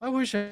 I wish I.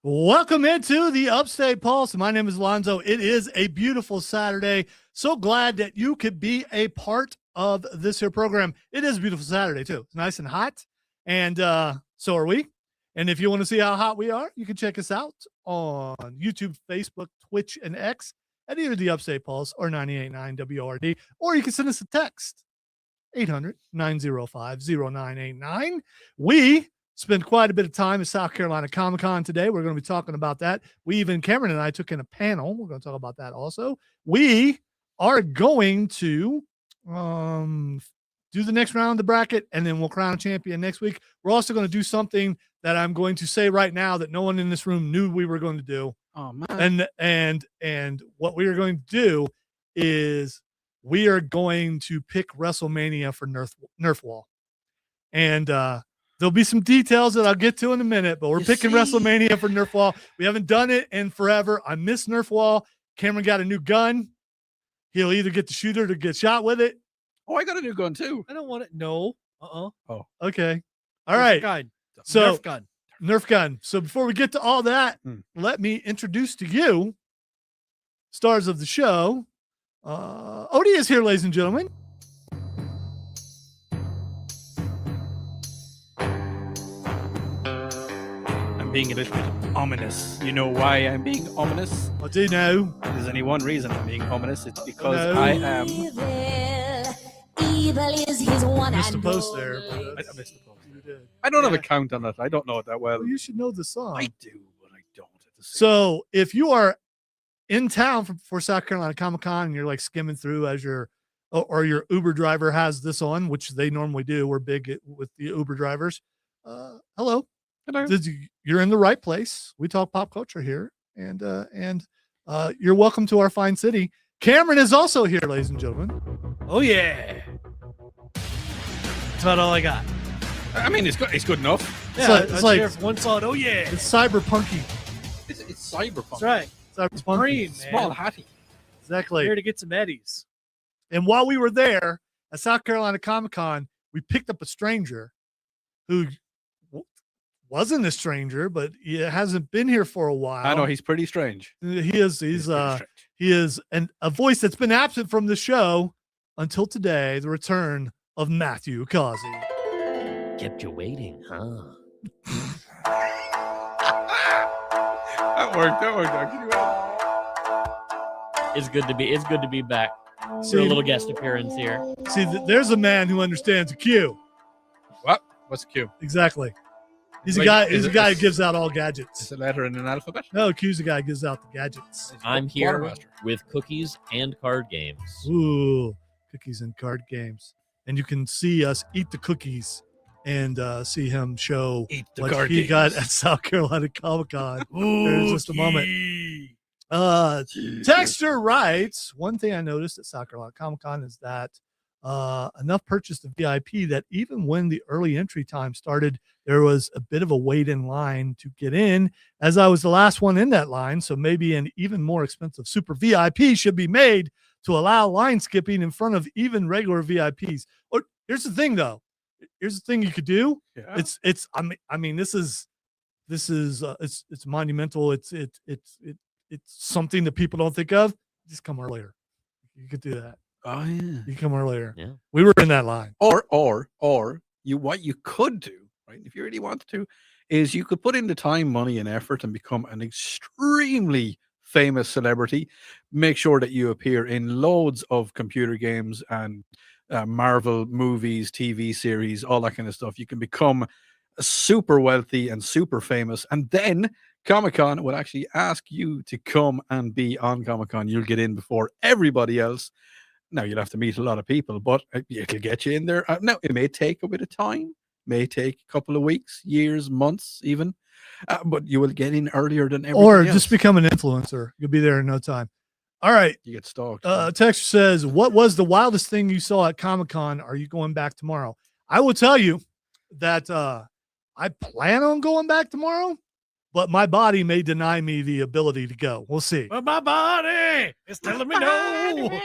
Welcome into the Upstate Pulse. My name is Alonzo. It is a beautiful Saturday. So glad that you could be a part of this here program. It is a beautiful Saturday, too. It's nice and hot, and so are we. And if you want to see how hot we are, you can check us out on YouTube, Facebook, Twitch, and X at either the Upstate Pulse or 98.9 WRD, or you can send us a text, 800-905-0989. We spent quite a bit of time at South Carolina Comicon today. We're going to be talking about that. Cameron and I took in a panel. We're going to talk about that also. We are going to do the next round of the bracket, and then we'll crown a champion next week. We're also going to do something that I'm going to say right now that no one in this room knew we were going to do. Oh, man. And what we are going to do is we are going to pick Wrestlemania for Nerf Wall. And there'll be some details that I'll get to in a minute, but we're picking Wrestlemania for Nerf Wall. We haven't done it in forever. I miss Nerf Wall. Cameron got a new gun. He'll either get to shoot it or get shot with it. Oh, I got a new gun too. I don't want it. No. Oh. Okay. All right. Gun. So Nerf gun. So before we get to all that, let me introduce to you stars of the show. Odie is here, ladies and gentlemen. I'm being a little bit ominous. You know why I'm being ominous? I do know. There's only one reason I'm being ominous. It's because I am. Evil is his one. Missed the post there. I missed the post. You did. I don't have a count on it. I don't know it that well. Well, you should know the song. I do, but I don't. So if you are in town for South Carolina Comic-Con and you're like skimming through as your Uber driver has this on, which they normally do. We're big with the Uber drivers. Hello. You're in the right place. We talk pop culture here, and you're welcome to our fine city. Cameron is also here, ladies and gentlemen. Oh yeah. That's about all I got. I mean, it's good enough. Yeah, it's like one song. Oh yeah. It's cyberpunky. It's cyberpunk. That's right. Cyberpunky. Green, Small hatty. Exactly. Here to get some eddies. And while we were there at South Carolina Comic-Con, we picked up a stranger who wasn't a stranger, but he hasn't been here for a while. I know he's pretty strange. He is a voice that's been absent from the show until today, the return of Matthew Causey. Kept you waiting, huh? That worked actually. It's good to be back. See, For a little guest appearance here. See, there's a man who understands a cue. What? What's Q? Exactly. He's Like, a guy. is He's a it guy a- who gives out all gadgets. It's a letter in an alphabet. No, Q's the guy who gives out the gadgets. I'm here Quartermaster. with cookies and card games. Ooh, cookies and card games. And you can see us eat the cookies and see him show Eat the what card he games. got at South Carolina Comic-Con. There's just a moment. Gee. Texture writes, one thing I noticed at South Carolina Comic-Con is that enough purchased the VIP that even when the early entry time started, there was a bit of a wait in line to get in, as I was the last one in that line. So maybe an even more expensive super VIP should be made to allow line skipping in front of even regular VIPs. Or here's the thing, though. Here's the thing you could do. Yeah. It's monumental. It's something that people don't think of. Just come earlier. You could do that. Oh yeah. You come earlier. Yeah. We were in that line. Or what you could do, right? If you really wanted to, is you could put in the time, money, and effort and become an extremely famous celebrity. Make sure that you appear in loads of computer games and Marvel movies, TV series, all that kind of stuff. You can become super wealthy and super famous, and then Comic-Con would actually ask you to come and be on Comic-Con. You'll get in before everybody else. Now, you'll have to meet a lot of people, but it'll get you in there. Now, it may take a bit of time, may take a couple of weeks, years, months even, but you will get in earlier than everybody Or else. just become an influencer. You'll be there in no time. All right. You get stalked. Texture says, what was the wildest thing you saw at Comic-Con? Are you going back tomorrow? I will tell you that I plan on going back tomorrow, but my body may deny me the ability to go. We'll see. But my body is telling me no.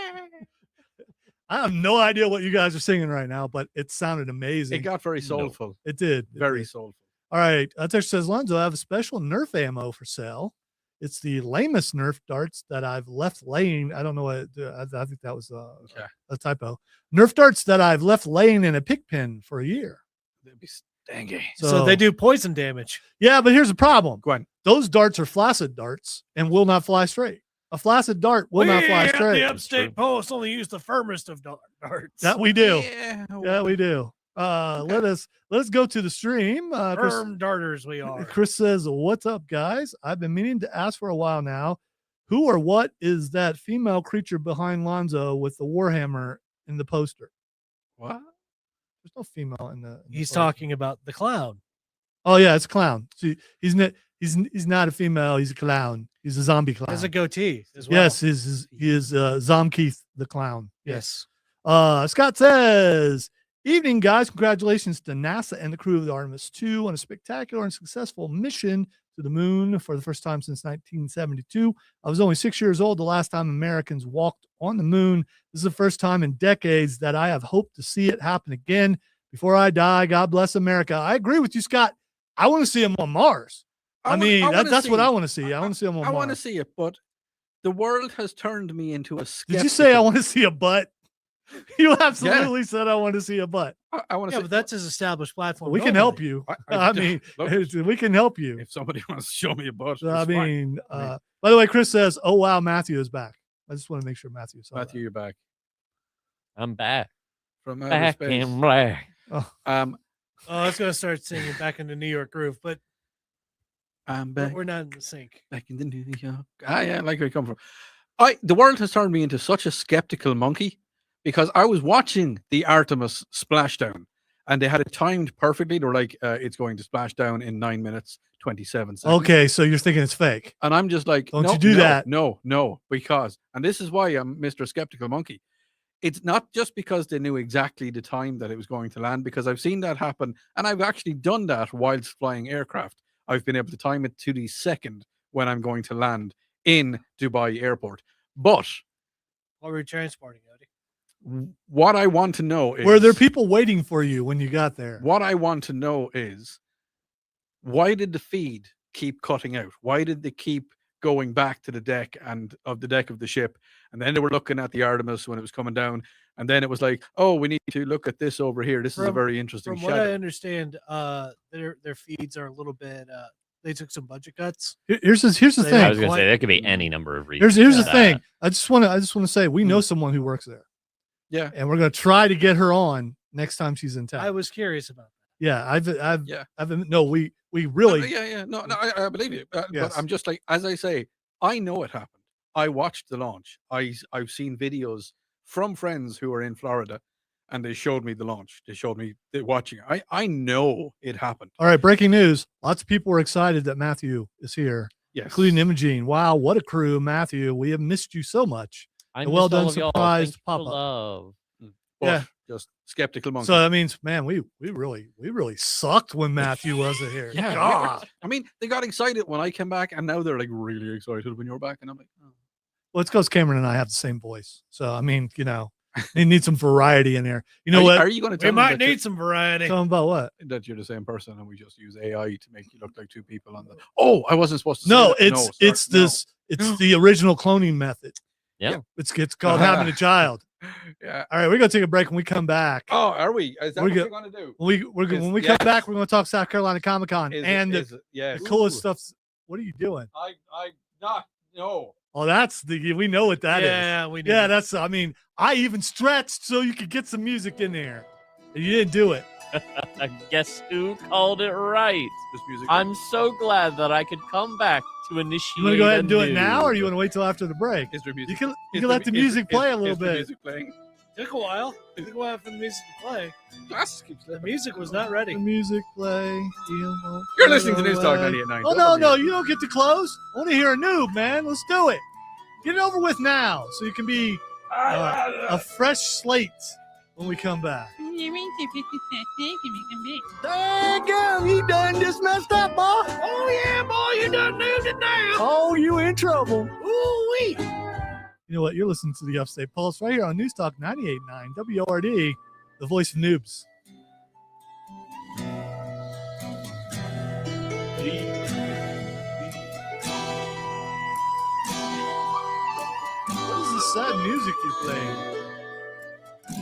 I have no idea what you guys are singing right now, but it sounded amazing. It got very soulful. It did. Very soulful. All right. Texture says, Lonzo, I have a special Nerf ammo for sale. It's the lamest Nerf darts that I've left laying. I don't know what I think that was a typo. Nerf darts that I've left laying in a pick pen for a year. They'd be stanky. So they do poison damage. Yeah, but here's the problem. Go on. Those darts are flaccid darts and will not fly straight. A flaccid dart will not fly straight. The Upstate Pulse only use the firmest of darts. That we do. Yeah, we do. Let us go to the stream. Firm darters we are. Chris says, "What's up, guys? I've been meaning to ask for a while now. Who or what is that female creature behind Lonzo with the warhammer in the poster?" What? There's no female in the. He's talking about the clown. Oh yeah, it's a clown. See, he's not a female. He's a clown. He's a zombie clown. Has a goatee as well. Yes, he is Zomkeith the clown. Yes. Scott says, "Evening, guys. Congratulations to NASA and the crew of the Artemis 2 on a spectacular and successful mission to the moon for the first time since 1972. I was only 6 years old the last time Americans walked on the moon. This is the first time in decades that I have hoped to see it happen again. Before I die, God bless America." I agree with you, Scott. I want to see him on Mars. That's what I want to see. I want to see him on Mars. I want to see it, but the world has turned me into a skeptic. Did you say I want to see a butt? You absolutely said I want to see a butt. I want to. Yeah, but that's his established platform. We can help you. I mean, we can help you. If somebody wants to show me a butt, I mean, by the way, Chris says, "Oh wow, Matthew is back." I just want to make sure Matthew saw Matthew, that. you're back I'm back. from outer Back space. in black. Oh, I was going to start singing back in the New York groove, but I'm back. we're not in sync. Back in the New York. Yeah, I like where you come from. The world has turned me into such a skeptical monkey because I was watching the Artemis splashdown and they had it timed perfectly. They were like, it's going to splash down in 9 minutes, 27 seconds. okay, so you're thinking it's fake. And I'm just like, Don't no, you do no, that. No, because, and this is why I'm Mr. Skeptical Monkey. It's not just because they knew exactly the time that it was going to land, because I've seen that happen. And I've actually done that whilst flying aircraft. I've been able to time it to the second when I'm going to land in Dubai airport. But What were you transporting, Odie? what I want to know is, Were there people waiting for you when you got there? what I want to know is, why did the feed keep cutting out? Why did they keep going back to the deck of the ship? And then they were looking at the Artemis when it was coming down. And then it was like, oh, we need to look at this over here. This is a very interesting From what I shadow. understand, their feeds are a little bit. They took some budget cuts. Here's the They- I thing. was going to say there could be any number of reasons. Here's the for thing. that. I just want to say we know someone who works there, Yeah. and we're going to try to get her on next time she's in town. I was curious about that. We really. No, I believe you. Yes. But I'm just like, as I say, I know it happened. I watched the launch. I've seen videos from friends who are in Florida, and they showed me the launch. They showed me watching it. I know it happened. All right, breaking news. Lots of people were excited that Matthew is here, Yes. including Imogene. Wow, what a crew, Matthew. We have missed you so much. I A well missed all done of y'all. surprise Thank you for pop-up. love. But Yeah. just skeptical monkey. So that means, man, we really sucked when Matthew wasn't here. yeah. God. I mean, they got excited when I came back, and now they're like really excited when you're back. And I'm like, oh. Well, it's because Cameron and I have the same voice. So I mean, they need some variety in there. You know what? Are you going to We tell them might that need some variety. Tell them about what? you're the same person, and we just use AI to make you look like two people on the? Oh, I wasn't supposed to. No, say that. it's the original cloning method. Yeah. It's called having a child. Yeah. All right, we're gonna take a break. When we come back, Oh, are we? Is that We're what go- you're going to do? when we Is- come yes. back, we're gonna talk South Carolina Comic-Con and yes. the coolest stuff. What are you doing? I not no. Oh, we know what that is. Yeah, we do. Yeah, I even stretched so you could get some music in there. And you didn't do it. Guess who called it right? This music. I'm so glad that I could come back to initiate. You want to go ahead and do it anew. now, or you want to wait till after the break? Is there music? You can let the music play a little Is the bit. music playing? Took a while. Took a while for the music to play. Glasses keep The slipping. music was not ready. The music play. You're listening to News Talk 98.9. Oh no, you don't get to close. I want to hear a noob, man. Let's do it. Get it over with now, so you can be a fresh slate when we come back. Daggum, you done just messed up, boy. Oh yeah, boy, you done moved it down. Oh, you in trouble. Ooh-wee. You know what? You're listening to the Upstate Pulse right here on News Talk 98.9 WORD, the voice of noobs. What is the sad music you're playing?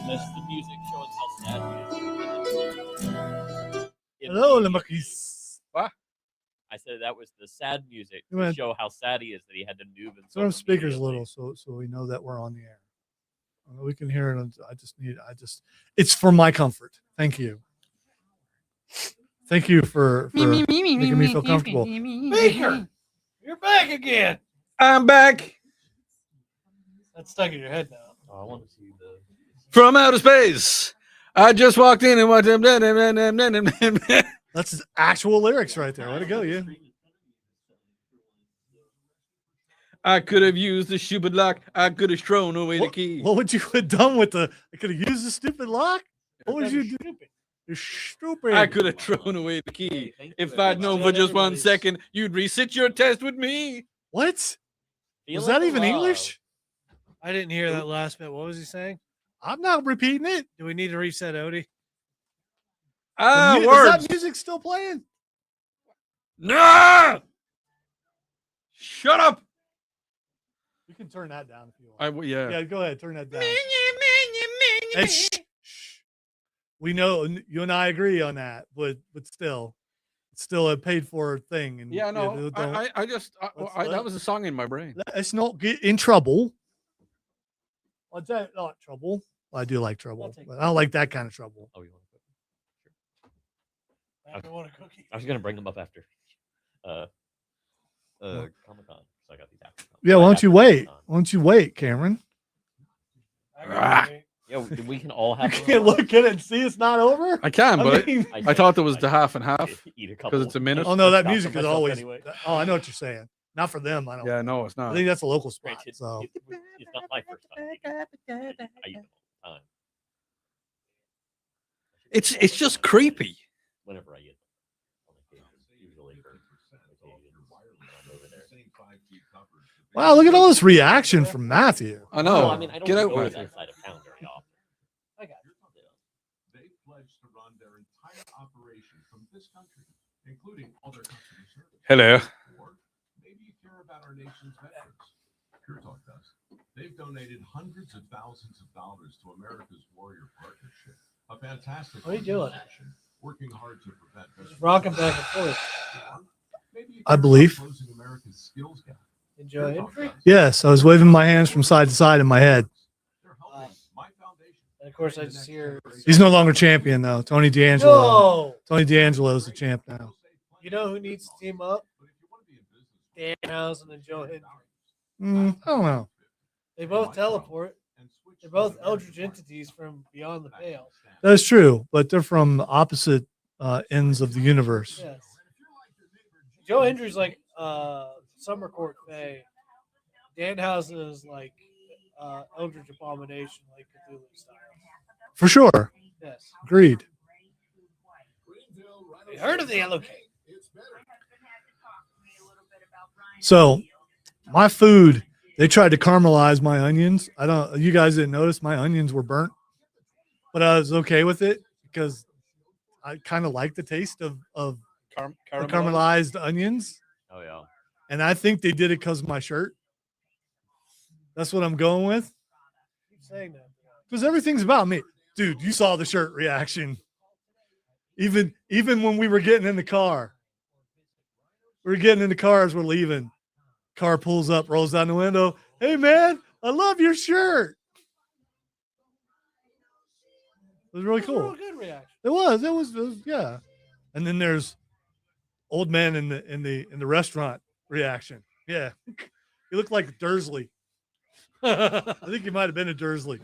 That's the music showing how sad he is. Hello, Lamakis. I said that was the sad music You to went- show how sad he is that he had to move and Turn speakers a little so we know that we're on the air. We can hear it. It's for my comfort. Thank you. Thank you for making me feel comfortable. Baker, you're back again. I'm back That's stuck in your head now. Oh, I want to see the. from outer space. I just walked in and watched them. That's his actual lyrics right there. Way to go, you. I could have used the stupid lock. I could have thrown away the key. What would you have done with I could have used the stupid lock? What would you do? You're stupid. I could have thrown away the key. If I'd known for just 1 second, you'd resit your test with me. What? Feeling Was that the even love. English? I didn't hear that last bit. What was he saying? I'm not repeating it. Do we need to reset Odie? Is Words. that music still playing? No! Shut up. You can turn that down if you want. Yeah. Yeah, go ahead. Turn that down. Hey, shh. We know you and I agree on that, but still, it's still a paid for thing. And Yeah, no. That was a song in my brain. let's not get in trouble. What's that? Not trouble. Well, I do like trouble, but I don't like that kind of trouble. Oh, you want to cook? I don't want a cookie. I was gonna bring them up after. Comic Con. So I got these after. Yeah, why don't you wait? Why don't you wait, Cameron? Yeah, we can all You have. can't look at it and see it's not over. I can, but mean, I thought there was the half and half. Eat a because it's a minute. oh no, that Stop for music is myself always. anyway. Oh, I know what you're saying. Not for them. I don't. Yeah, no, it's I not. think that's a local spot. Granted, So it's not my first time. I eat them all the time. It's just creepy. Whenever I eat them. On occasion, usually for occasions, I'm over there. wow, look at all this reaction from Matthew. I know. Well, I mean, I don't Get out, go to Matthew. that side of town very often. I got it. They pledged to run their entire operation from this country, including all their customer service. Hello. Or maybe you care about our nation's veterans. Pure Talk does. They've donated hundreds of thousands of dollars to America's Warrior Partnership, a fantastic What are you doing? organization working hard to prevent Just rocking back and forth. Maybe you I care believe. about closing America's skills gap. Enjoy Pure Talk entry. does. Yes, I was waving my hands from side to side in my head. They're helping my foundation. And of course, I just hear. He's no longer champion though. Tony D'Angelo. Whoa! Tony D'Angelo is the champ now. You know who needs to team up? Danhausen and Joe Hendry. I don't know. They both teleport. They're both eldritch entities from beyond the pale. That's true, but they're from opposite ends of the universe. Yes. Joe Hendry's like Summer Court Faye. Danhausen is like Eldritch Abomination, like Cthulhu style. For sure. Yes. Agreed. You heard of the Yellow Cake? So my food, they tried to caramelize my onions. You guys didn't notice my onions were burnt, but I was okay with it because I kind of like the taste of the caramelized onions. Oh yeah. And I think they did it because of my shirt. That's what I'm going with. Keep saying that. Because everything's about me. Dude, you saw the shirt reaction. Even when we were getting in the car. We were getting in the car as we're leaving. Car pulls up, rolls down the window. Hey man, I love your shirt. It was really It was a cool. real good reaction. It was, yeah. And then there's old man in the restaurant reaction. Yeah. He looked like Dursley. I think he might have been a Dursley.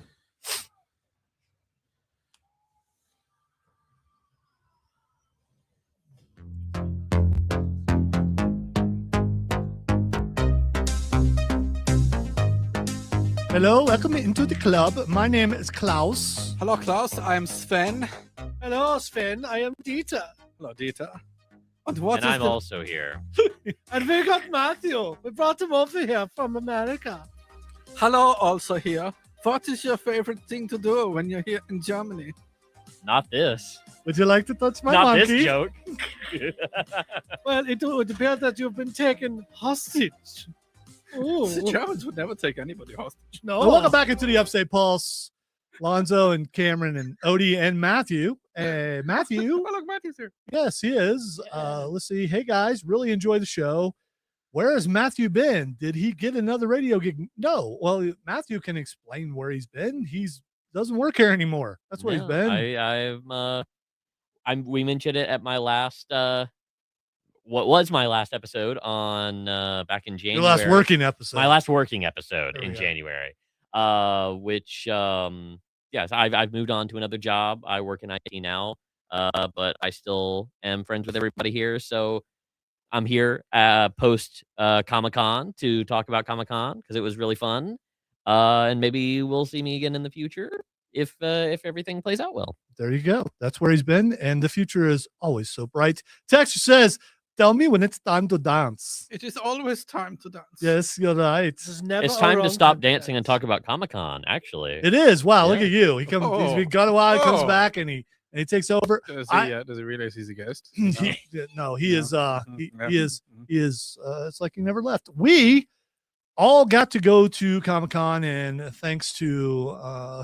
Hello, welcome into the club. My name is Klaus. Hello, Klaus. I am Sven. Hello, Sven. I am Dieter. Hello, Dieter. And what And is I'm the... also here. And we got Matthew. We brought him over here from America. Hello, also here. What is your favorite thing to do when you're here in Germany? Not this. Would you like to touch my Not monkey? this joke. Well, it would appear that you've been taken hostage. Ooh. The Germans would never take anybody hostage. No. Well, welcome back into the Upstate Pulse. Lonzo and Cameron and Odie and Matthew. Matthew, Oh, look, Matthew's here. yes, he is. Let's see. Hey guys, really enjoy the show. Where has Matthew been? Did he get another radio gig? No. Well, Matthew can explain where he's been. He's doesn't work here anymore. That's where he's been. We mentioned it at my last what was my last episode on back in January. Your last working episode. My last working episode There we in go. January. Which yes, I've moved on to another job. I work in IT now. But I still am friends with everybody here. So I'm here post Comic-Con to talk about Comic-Con because it was really fun. And maybe we'll see me again in the future if everything plays out well. There you go. That's where he's been, and the future is always so bright. Texture says, "Tell me when it's time to dance." It is always time to dance. Yes, you're right. This is never It's a time to wrong stop time dancing and dance. talk about Comic-Con, actually. It is. Wow, look Yeah. at you. He's been gone a while. He comes Oh. back and he takes over. Does he realize he's a guest? No, he is. He Yeah. is. He is. It's like he never left. We all got to go to Comic-Con, and thanks to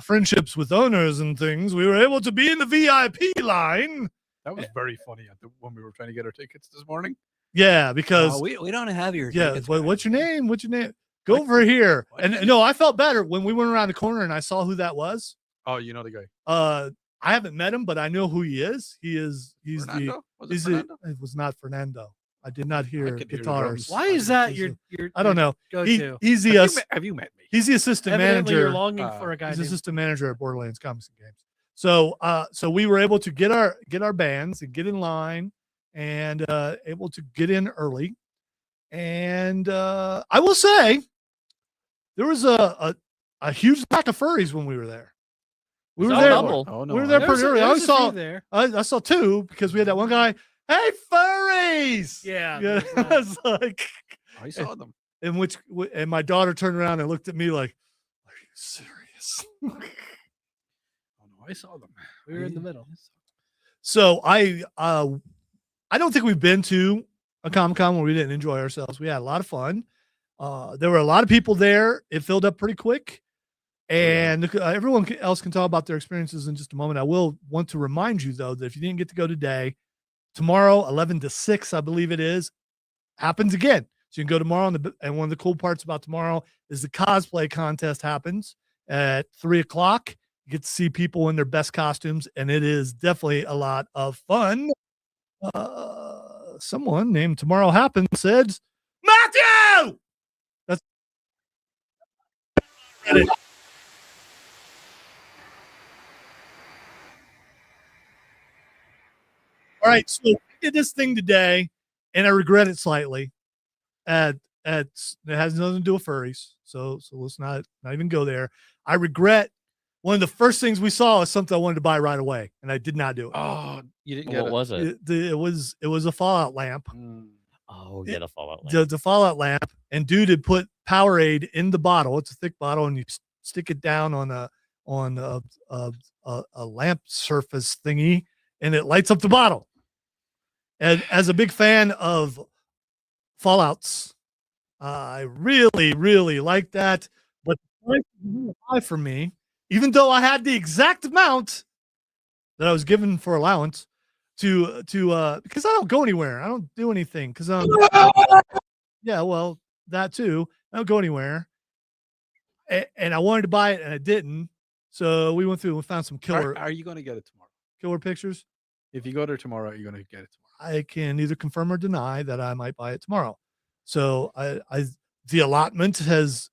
friendships with owners and things, we were able to be in the VIP line. That was very funny when we were trying to get our tickets this morning. Yeah, because we don't have your yeah. tickets, What's your guys. name? What's your name? Go What? over here. What? And no, I felt better when we went around the corner and I saw who that was. Oh, you know the guy. I haven't met him, but I know who he is. He's Fernando? Was it he's Fernando? it was not Fernando. I did not hear could hear the guitars. drums. Why is that He's your I don't know. go-to? He's the Have you met me? he's the assistant Evidently, you're manager. longing for a guy He's named assistant manager at Borderlands Comics and Games. So so we were able to get our bands and get in line and able to get in early. And I will say there was a huge pack of furries when we were there. We were Saw a there. couple. Oh, no. We were there There was pretty early. I there was always a few saw there. I saw two because we had that one guy. Hey, furries! Yeah. Yeah, there's that. I was like, I saw them. and my daughter turned around and looked at me like, "Are you serious?" Oh, no, I saw them. We were in the middle. So I don't think we've been to a Comic-Con where we didn't enjoy ourselves. We had a lot of fun. There were a lot of people there. It filled up pretty quick. And everyone else can talk about their experiences in just a moment. I will want to remind you, though, that if you didn't get to go today, tomorrow, 11 to 6, I believe it is, happens again. So you can go tomorrow. And one of the cool parts about tomorrow is the cosplay contest happens at 3 o'clock. You get to see people in their best costumes, and it is definitely a lot of fun. Someone named Tomorrow Happens said, Matthew! That's all right. So we did this thing today, and I regret it slightly. It has nothing to do with furries, so let's not even go there. I regret one of the first things we saw is something I wanted to buy right away, and I did not do it. Oh, you didn't get What it. was it? It was a Fallout lamp. Mm. Oh, yeah, the Fallout lamp. The Fallout lamp, and dude had put Powerade in the bottle. It's a thick bottle, and you stick it down on a lamp surface thingy, and it lights up the bottle. And as a big fan of Fallouts, I really, really like that. But the price was a little high for me, even though I had the exact amount that I was given for allowance to because I don't go anywhere. I don't do anything because yeah, well, that too. I don't go anywhere. And I wanted to buy it and I didn't. So we went through and found some Are you going to get it tomorrow? killer pictures. If you go there tomorrow, you're going to get it tomorrow. I can neither confirm or deny that I might buy it tomorrow. So the allotment has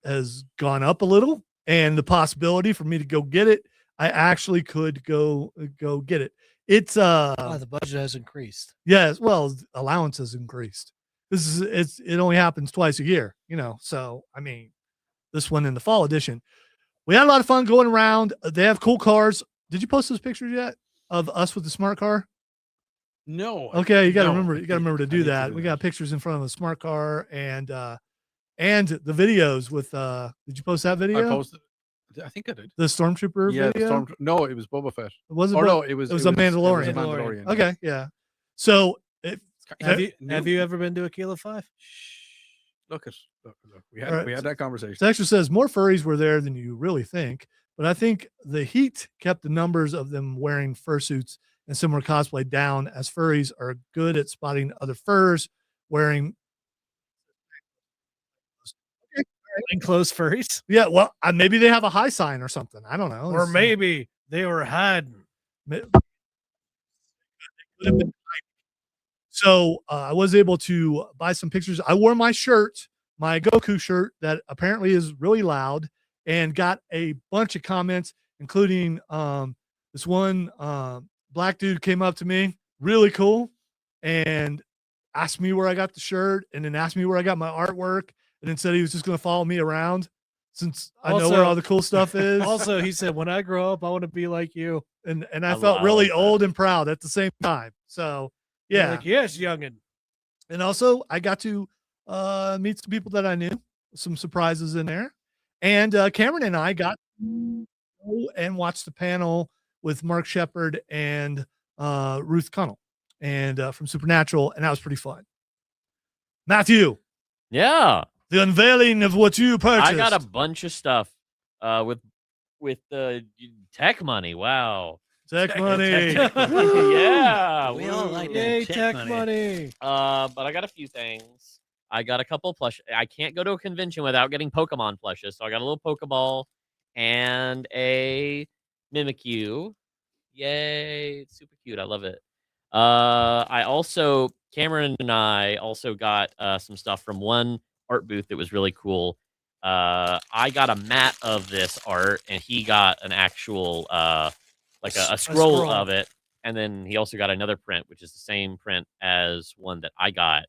gone up a little, and the possibility for me to go get it, I actually could go get it. It's the budget has increased. yes, well, allowance has increased. It only happens twice a year, So I mean, this one in the fall edition, we had a lot of fun going around. They have cool cars. Did you post those pictures yet of us with the smart car? No. Okay, you got to no, remember. I You got to need- remember to I do need that. We got pictures in front of a smart car and the videos with. Did you post that video? I posted. I think I did. The Stormtrooper Yeah, video. no, it was Boba Fett. Was it? Or no, it was a Mandalorian. It was a Mandalorian. Okay, yeah. So Have you ever been to a Kilo 5? Look. We All right, had that conversation. Dexter says more furries were there than you really think, but I think the heat kept the numbers of them wearing fursuits and similar cosplay down, as furries are good at spotting other furs wearing. Enclosed furries? Yeah, well, maybe they have a high sign or something. I don't know. Or maybe they were hiding. So I was able to buy some pictures. I wore my shirt, my Goku shirt, that apparently is really loud, and got a bunch of comments, including this one black dude came up to me, really cool, and asked me where I got the shirt, and then asked me where I got my artwork, and then said he was just going to follow me around since I know where all the cool stuff is. Also, he said, when I grow up, I want to be like you. And I felt really old and proud at the same time. So yeah. Like, yes, youngin. And also I got to meet some people that I knew, some surprises in there. And Cameron and I got to go and watch the panel with Mark Shepard and Ruth Connell and from Supernatural, and that was pretty fun. Matthew. Yeah. The unveiling of what you purchased. I got a bunch of stuff with the tech money. Wow. Tech money. Tech money. Yeah. We all like that Yay, tech tech money. money. But I got a few things. I got a couple plush. I can't go to a convention without getting Pokemon plushes. So I got a little Pokeball and a Mimikyu. Yay. It's super cute. I love it. Cameron and I also got some stuff from one art booth that was really cool. I got a mat of this art, and he got an actual like a scroll of it, and then he also got another print, which is the same print as one that I got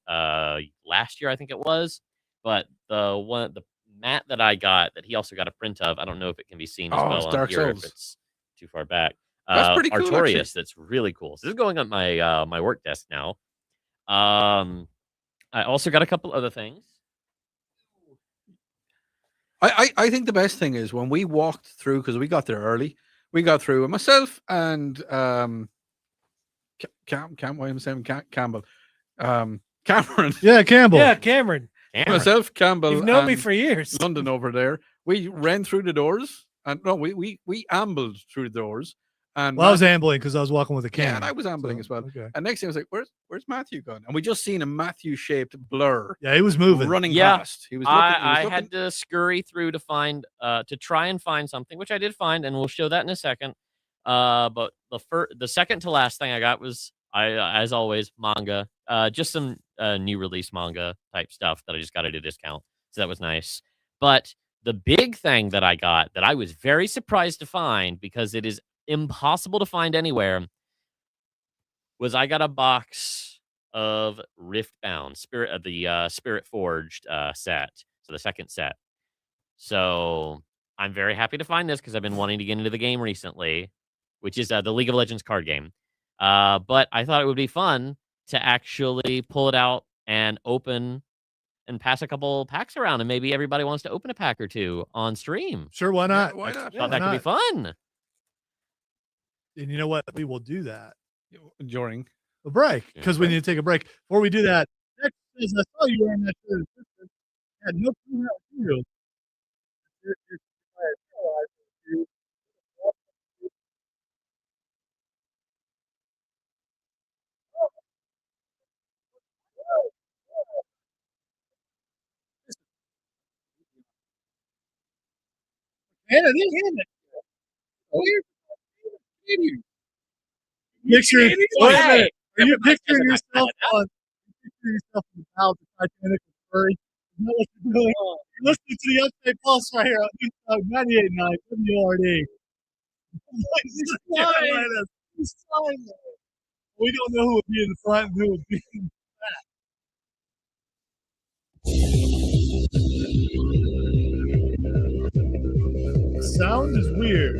last year, I think it was. But the mat that I got that he also got a print of, I don't know if it can be seen as well on Dark here Souls. if it's too far back. That's pretty cool, Artorias, actually. that's really cool. So this is going on my my work desk now. I also got a couple other things. I think the best thing is when we walked through, because we got there early. We got through, and myself and Campbell, Cameron. Yeah, Campbell. Yeah, Cameron. Myself, Campbell. You've known me and for years. London over there. We ran through the doors, and no, we ambled through the doors. And Well, I was ambling because I was walking with a cane. yeah, and I was ambling as well. Okay. And next thing I was like, "Where's Matthew gone?" And we just seen a Matthew-shaped blur Yeah, he was moving. running Yeah, past. He was looking. I had to scurry through to find to try and find something, which I did find, and we'll show that in a second. But the second to last thing I got was as always, manga. Just some new release manga type stuff that I just got at a discount. So that was nice. But the big thing that I got that I was very surprised to find, because it is impossible to find anywhere, was I got a box of Riftbound Spirit of the Spirit Forged set. So the second set. So I'm very happy to find this because I've been wanting to get into the game recently, which is the League of Legends card game. But I thought it would be fun to actually pull it out and open and pass a couple packs around, and maybe everybody wants to open a pack or two on stream. Sure, why not? why not? Thought that could be fun. And you know what? We will do that. During. A break, because we need to take a break. Before we do that, Nick says, I saw you wearing that shirt. I had no clue how to feel. And it is. Picture, wait a minute. Are you picturing Everybody's yourself on? Picturing yourself in the bow of the Titanic with Furry? Is that what you're doing? You're listening to the Upstate Pulse right here on 98.9 WRD. He's flying. He's flying. We don't know who would be in the front and who would be in the back. The sound is weird.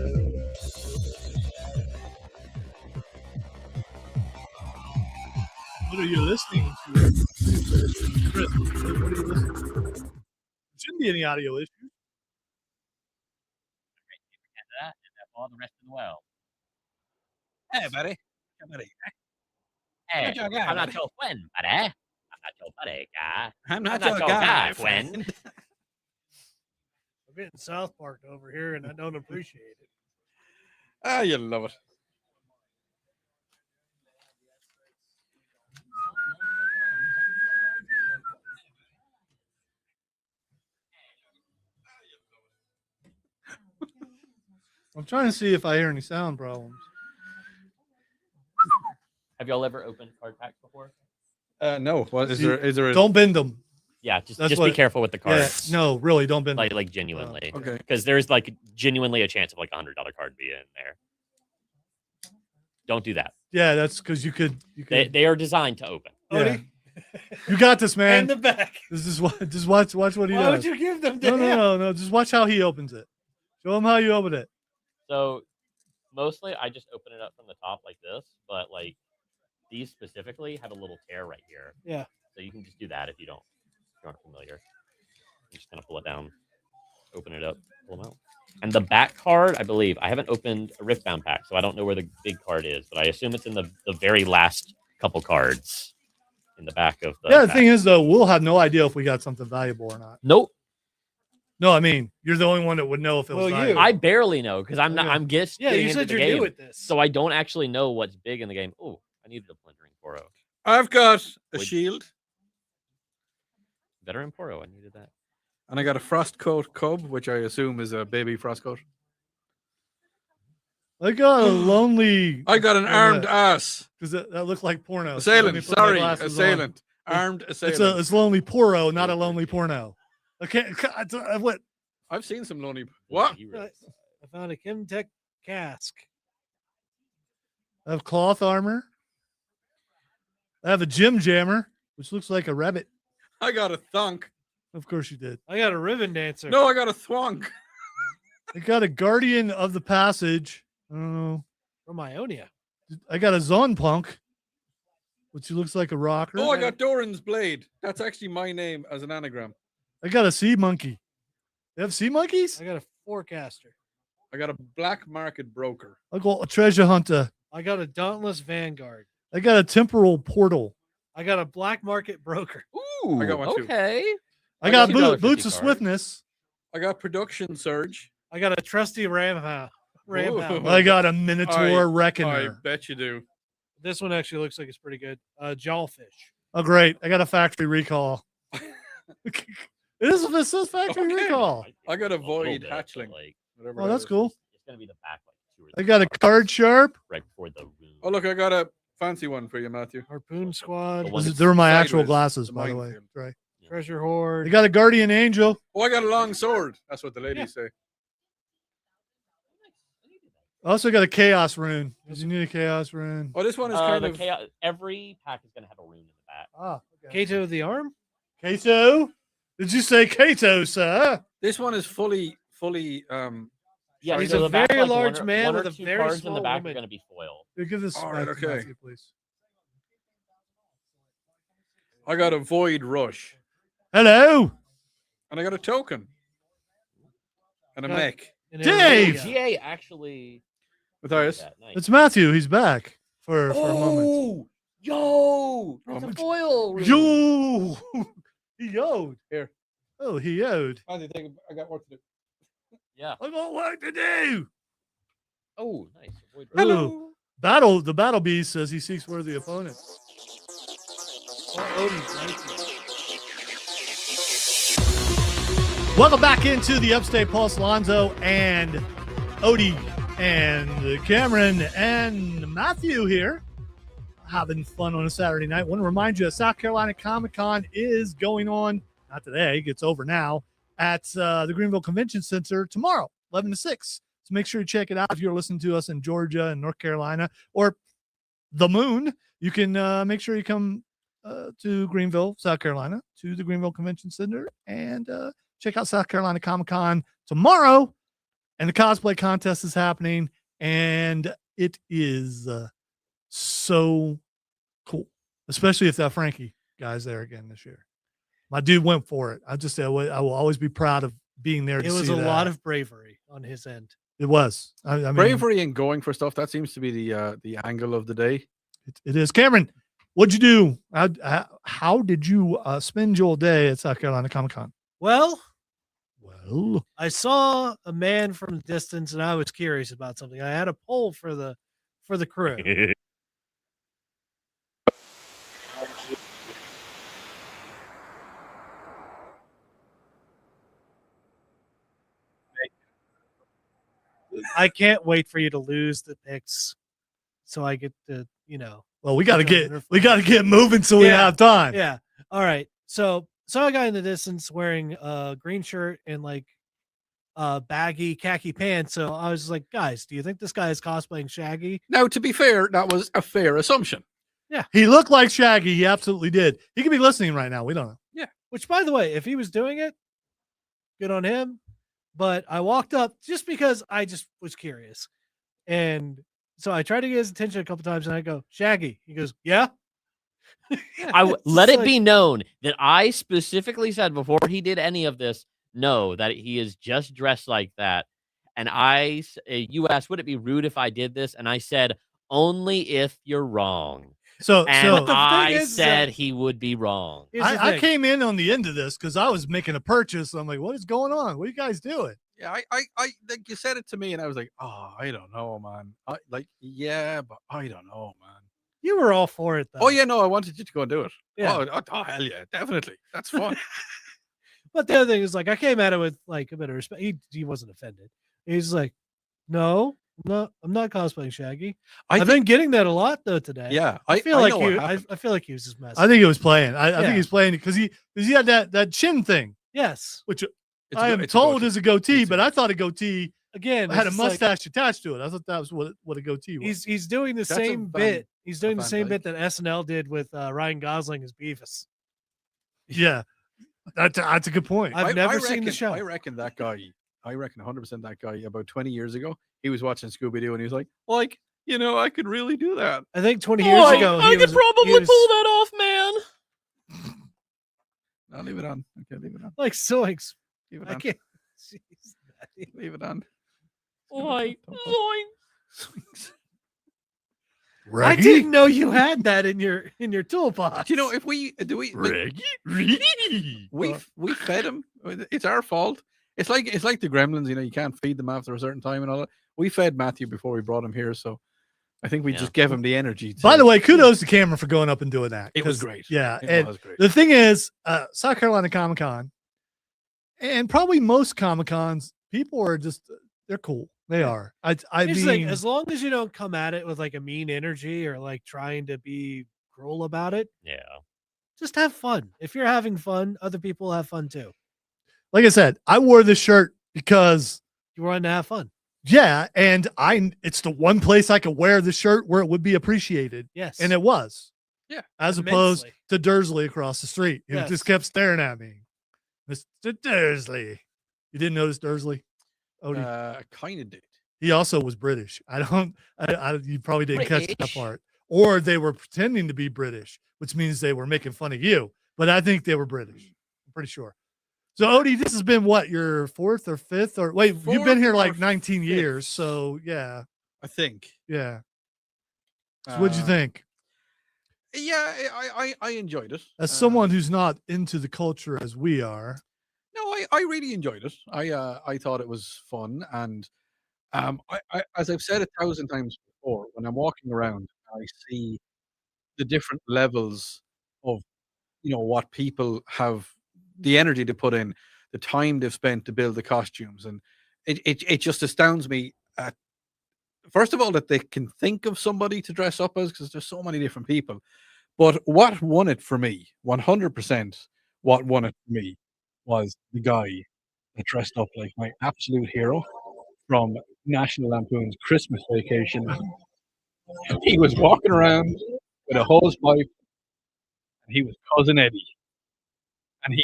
What are you listening to? Chris, what are you listening to? There shouldn't be any audio issues. That and all the rest of the world. Hey, buddy. Hey, buddy. Hey, Not your guy, I'm not buddy. your friend, buddy. I'm not your buddy, guy. I'm not I'm your not your guy, guy, friend. I'm getting South Park over here, and I don't appreciate it. Ah, you love it. I'm trying to see if I hear any sound problems. Have y'all ever opened card packs before? No. What is See, there? Is there a Don't bend them. Yeah, just That's be what- careful with the Yeah, cards. no, really, don't bend them. like genuinely, Okay. because there's like genuinely a chance of like $100 card being in there. Don't do that. Yeah, that's because you could. They are designed to open. Yeah. You got this, man. And the back. Just watch what he Why would does. you give them to No, him? no. Just watch how he opens it. Show him how you open it. So mostly I just open it up from the top like this, but like these specifically have a little tear right here. Yeah. So you can just do that if you aren't familiar. You just kind of pull it down, open it up, pull them out. And the back card, I believe, I haven't opened a Riftbound pack, so I don't know where the big card is, but I assume it's in the very last couple cards in the back of the The pack. thing is, though, we'll have no idea if we got something valuable or not. Nope. No, I mean, you're the only one that would know if it was Well, you. valuable. I barely know because I'm not. Okay. I'm just Yeah, getting you into said the you're game, new at this. so I don't actually know what's big in the game. Oh, I needed a Plundering Poro. I've got a Would- shield, Veteran Poro. I needed that. and I got a Frostcoat Cub, which I assume is a baby Frostcoat. I got a lonely. I got an Wait a armed minute. ass. Because that looked like porno. so let me Assailant. put my Sorry, glasses on. assailant. Armed assailant. It's lonely poro, not a lonely porno. Okay, what? I've seen some lonely. Yeah, What? he really- I found a Chemtech cask. I have cloth armor. I have a gym jammer, which looks like a rabbit. I got a thunk. Of course you did. I got a ribbon dancer. No, I got a thwunk. I got a guardian of the passage. I don't know. From Ionia. I got a Zonpunk, which looks like a rocker. Oh, I got Doran's blade. That's actually my name as an anagram. I got a sea monkey. They have sea monkeys? I got a forecaster. I got a black market broker. I got a treasure hunter. I got a dauntless vanguard. I got a temporal portal. I got a black market broker. Ooh, I got one too. okay. I got $2.50 boots of card. swiftness. I got production surge. I got a trusty ram hound. Ooh. I got a minotaur I reckoner. bet you do. This one actually looks like it's pretty good. Jawfish. Oh, great. I got a factory recall. This says factory Okay. recall. I got a little void bit, hatchling. but, like, Whatever Oh, that that's is. cool. it's gonna be the back like 2 or 3 I got a cards card sharp. right before the room. Oh, look, I got a fancy one for you, Matthew. Harpoon squad. The one that's They were my actual sideways, glasses, the by the way. minefield. Right. Treasure hoard. I got a guardian angel. Oh, I got a long sword. That's what the ladies say. I also got a chaos rune. Does you need a chaos rune? Oh, this one is kind the of. chaos, every pack is gonna have a rune in the back. Ah, okay. Kato of the arm. Kato? Did you say Kato, sir? This one is fully. Yeah, He's so a the back, very like, large one or- man one or with a two very cards in small the back woman. are gonna be foil. Here, give this All back right, to okay. Matthew, please. I got a void rush, Hello. and I got a token, and a Got- mech. And Dave! Area. GA actually. Matthias. did that. Nice. It's Matthew. He's back for a moment. Oh, yo, that's a Moment. foil. rune. Yo! He yowed. Here. Oh, he yowed. Matthew, I got work to do. Yeah. I got work to do. Oh, nice. Avoid Hello. The battle beast says he seeks worthy opponents. Odin's nice. Welcome back into the Upstate Pulse, Lonzo and Odie And Cameron and Matthew here, having fun on a Saturday night. Want to remind you that South Carolina Comicon is going on, not today, it gets over now, at the Greenville Convention Center tomorrow, 11 to 6. So make sure you check it out. If you're listening to us in Georgia and North Carolina or the moon, you can make sure you come to Greenville, South Carolina, to the Greenville Convention Center and check out South Carolina Comic-Con tomorrow. And the cosplay contest is happening, and it is so cool, especially if that Frankie guy's there again this year. My dude went for it. I will always be proud of being there. It was a lot of bravery on his end. It was. I mean, bravery and going for stuff. That seems to be the angle of the day. It is. Cameron, what'd you do? How did you spend your day at South Carolina Comic-Con? Well, I saw a man from a distance, and I was curious about something. I had a poll for the crew. I can't wait for you to lose the picks, so I get to, Well, we got to get moving so we have time. Yeah. All right. So saw a guy in the distance wearing a green shirt and like baggy khaki pants. So I was like, guys, do you think this guy is cosplaying Shaggy? Now, to be fair, that was a fair assumption. Yeah. He looked like Shaggy. He absolutely did. He could be listening right now. We don't know. Yeah. Which, by the way, if he was doing it, good on him. But I walked up just because I just was curious. And so I tried to get his attention a couple times and I go, Shaggy. He goes, yeah. Let it be known that I specifically said before he did any of this, no, that he is just dressed like that. And you asked, would it be rude if I did this? And I said, only if you're wrong. So I said he would be wrong. I came in on the end of this because I was making a purchase. I'm like, what is going on? What are you guys doing? Yeah, I like you said it to me, and I was like, oh, I don't know, man. But I don't know, man. You were all for it, though. Oh yeah, no, I wanted you to go and do it. Yeah. Oh hell yeah, definitely. That's fun. But the other thing is, like, I came at it with like a bit of respect. He wasn't offended. He's like, no, I'm not cosplaying Shaggy. I've been getting that a lot though today. Yeah, I feel like he was just messing. I think he was playing. I think he's playing because he had that chin thing. Yes, which I am told is a goatee, but I thought a goatee again had a mustache attached to it. I thought that was what a goatee was. He's doing the same bit. He's doing the same bit that SNL did with Ryan Gosling as Beavis. Yeah, that's a good point. I've never seen the show. I reckon 100% that guy about 20 years ago, he was watching Scooby-Doo and he was like, I could really do that. I think 20 years ago, I could probably pull that off, man. I'll leave it on. Okay, leave it on. Like zoinks. Leave it I on. can't. Leave it on. Zoinks. I didn't know you had that in your toolbox. Do you know if we we fed him? It's our fault. It's like the gremlins. You can't feed them after a certain time and all that. We fed Matthew before we brought him here, so I think we just gave him the energy. By the way, kudos to Cameron for going up and doing that. It was great. Yeah, it was great. The thing is, South Carolina Comic-Con, and probably most Comic-Cons, people are they're cool. They are. I mean, as long as you don't come at it with like a mean energy or like trying to be cruel about it. Yeah. Just have fun. If you're having fun, other people have fun too. Like I said, I wore this shirt because you wanted to have fun. Yeah, and it's the one place I could wear the shirt where it would be appreciated. Yes. And it was. Yeah. As opposed to Dursley across the street. He just kept staring at me. Mr. Dursley. You didn't notice Dursley? Kind of did. He also was British. You probably didn't catch that part. Or they were pretending to be British, which means they were making fun of you. But I think they were British. I'm pretty sure. So, Odie, this has been what, your fourth or fifth? You've been here like 19 years. So, yeah. I think. Yeah. So what'd you think? Yeah, I enjoyed it. As someone who's not into the culture as we are. No, I really enjoyed it. I thought it was fun. And I as I've said 1,000 times before, when I'm walking around, I see the different levels of, what people have the energy to put in, the time they've spent to build the costumes. And it just astounds me at first of all, that they can think of somebody to dress up as, because there's so many different people. But what won it for me, 100%, what won it for me was the guy that dressed up like my absolute hero from National Lampoon's Christmas Vacation. He was walking around with a hose pipe, and he was Cousin Eddie. And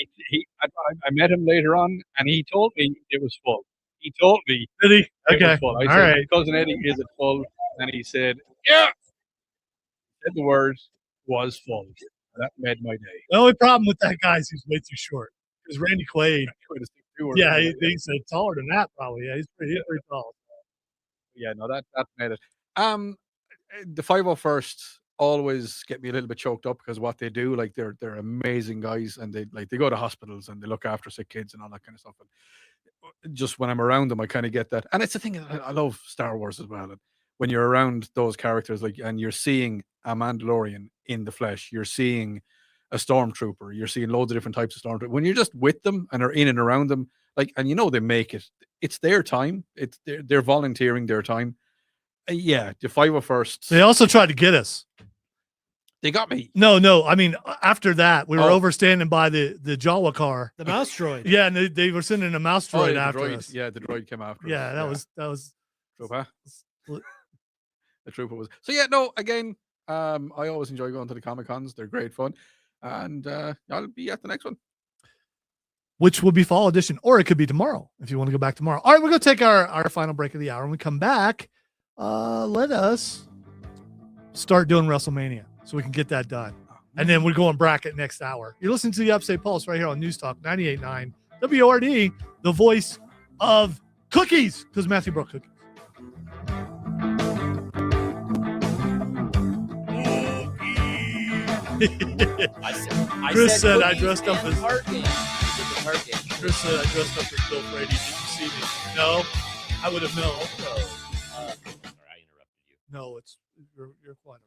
I met him later on, and he told me it was full. He told me Did he? it was Okay. full. I All said, right. Cousin Eddie, is it full? And he said, yeah. Said the words, was full. That made my day. The only problem with that guy is he's way too short. Because Randy Quaid, yeah, he's taller than that probably. Yeah, he's pretty tall. Yeah, no, that made it. The 501st always get me a little bit choked up because what they do, like they're amazing guys, and they go to hospitals and they look after sick kids and all that kind of stuff. And just when I'm around them, I kind of get that. And it's the thing, I love Star Wars as well. And when you're around those characters, like, and you're seeing a Mandalorian in the flesh, you're seeing a stormtrooper, you're seeing loads of different types of stormtrooper. When you're just with them and are in and around them, like, and you know they make it. It's their time. It's they're volunteering their time. Yeah, the 501st. They also tried to get us. They got me. No. I mean, after that, we were over standing by the Jawa car. The mouse droid. Yeah, and they were sending a mouse droid after us. Yeah, the droid came after us. Yeah, that was Trooper. The trooper was. So yeah, no, again, I always enjoy going to the Comic-Cons. They're great fun. And I'll be at the next one. Which will be fall edition, or it could be tomorrow if you want to go back tomorrow. All right, we're going to take our final break of the hour. When we come back, let us start doing WrestleMania so we can get that done. And then we're going bracket next hour. You're listening to the Upstate Pulse right here on News Talk 98.9 WORD, the voice of cookies, because Matthew brought cookies. Chris said I dressed up as Chris said I dressed up as Bill Brady. Did you see me? No, I would have known. Sorry, I interrupted you. No, you're quite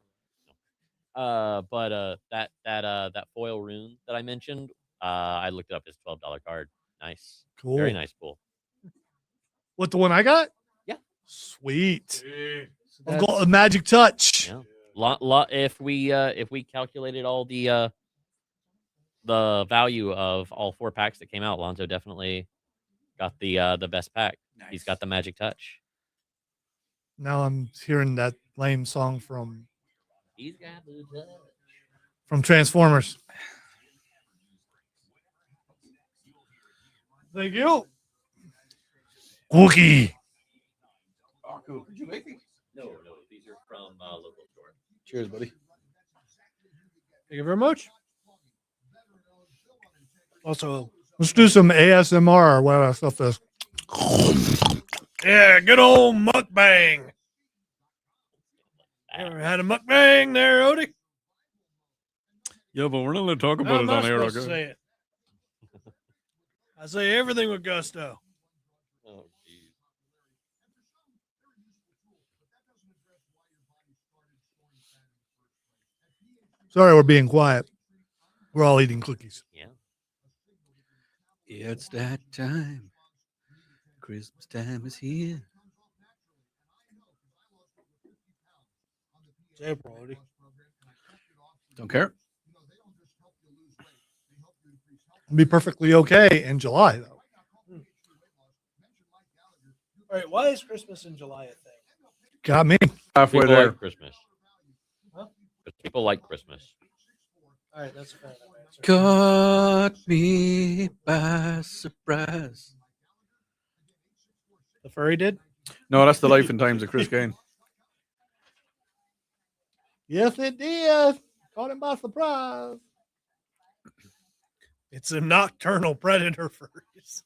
But that foil rune that I mentioned, I looked it up. It's $12 card. Nice, cool, very nice pool. What, the one I got? Yeah, sweet. I've got a magic touch. Yeah. If we calculated all the value of all 4 packs that came out, Lonzo definitely got the best pack. Nice. He's got the magic touch. Now I'm hearing that lame song from Transformers. Thank you. Wookie. Oh, cool. Did you make these? No, these are from local store. Cheers, buddy. Thank you very much. Also, let's do some ASMR or whatever that stuff is. Yeah, good old mukbang. Ever had a mukbang there, Odie? Yeah, but we're not going to talk about it on air. Say it. I say everything with gusto. Oh, geez. Sorry, we're being quiet. We're all eating cookies. Yeah. It's that time. Christmas time is here. Say, Brody. Don't care. It'll be perfectly okay in July, though. All right, why is Christmas in July a thing? Got me. Halfway People there. like Christmas. Huh? People like Christmas. All right, that's a fair enough answer. Caught me by surprise. The furry did? No, that's the life and times of Chris Gain. Yes, it did. Caught him by surprise. It's a nocturnal predator furries.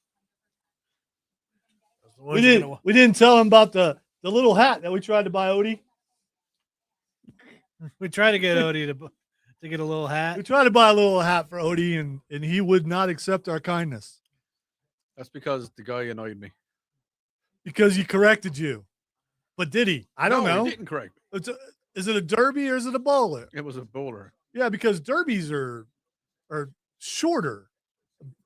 We didn't tell him about the little hat that we tried to buy Odie. We tried to get Odie to get a little hat. We tried to buy a little hat for Odie, and he would not accept our kindness. That's because the guy annoyed me. Because he corrected you. But did he? I don't know. He didn't correct me. Is it a derby or is it a bowler? It was a bowler. Yeah, because derbies are shorter,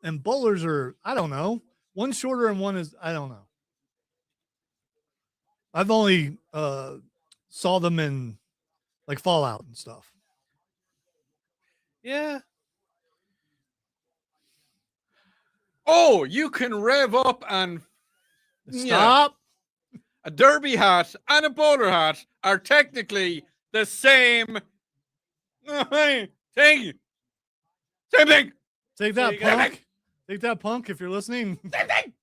and bowlers are, I don't know. One's shorter and one is, I don't know. I've only saw them in like Fallout and stuff. Yeah. Oh, you can rev up and Stop. a derby hat and a bowler hat are technically the same thing. Same thing. Take So that, you got- punk. Take that, punk. If you're listening. Same thing.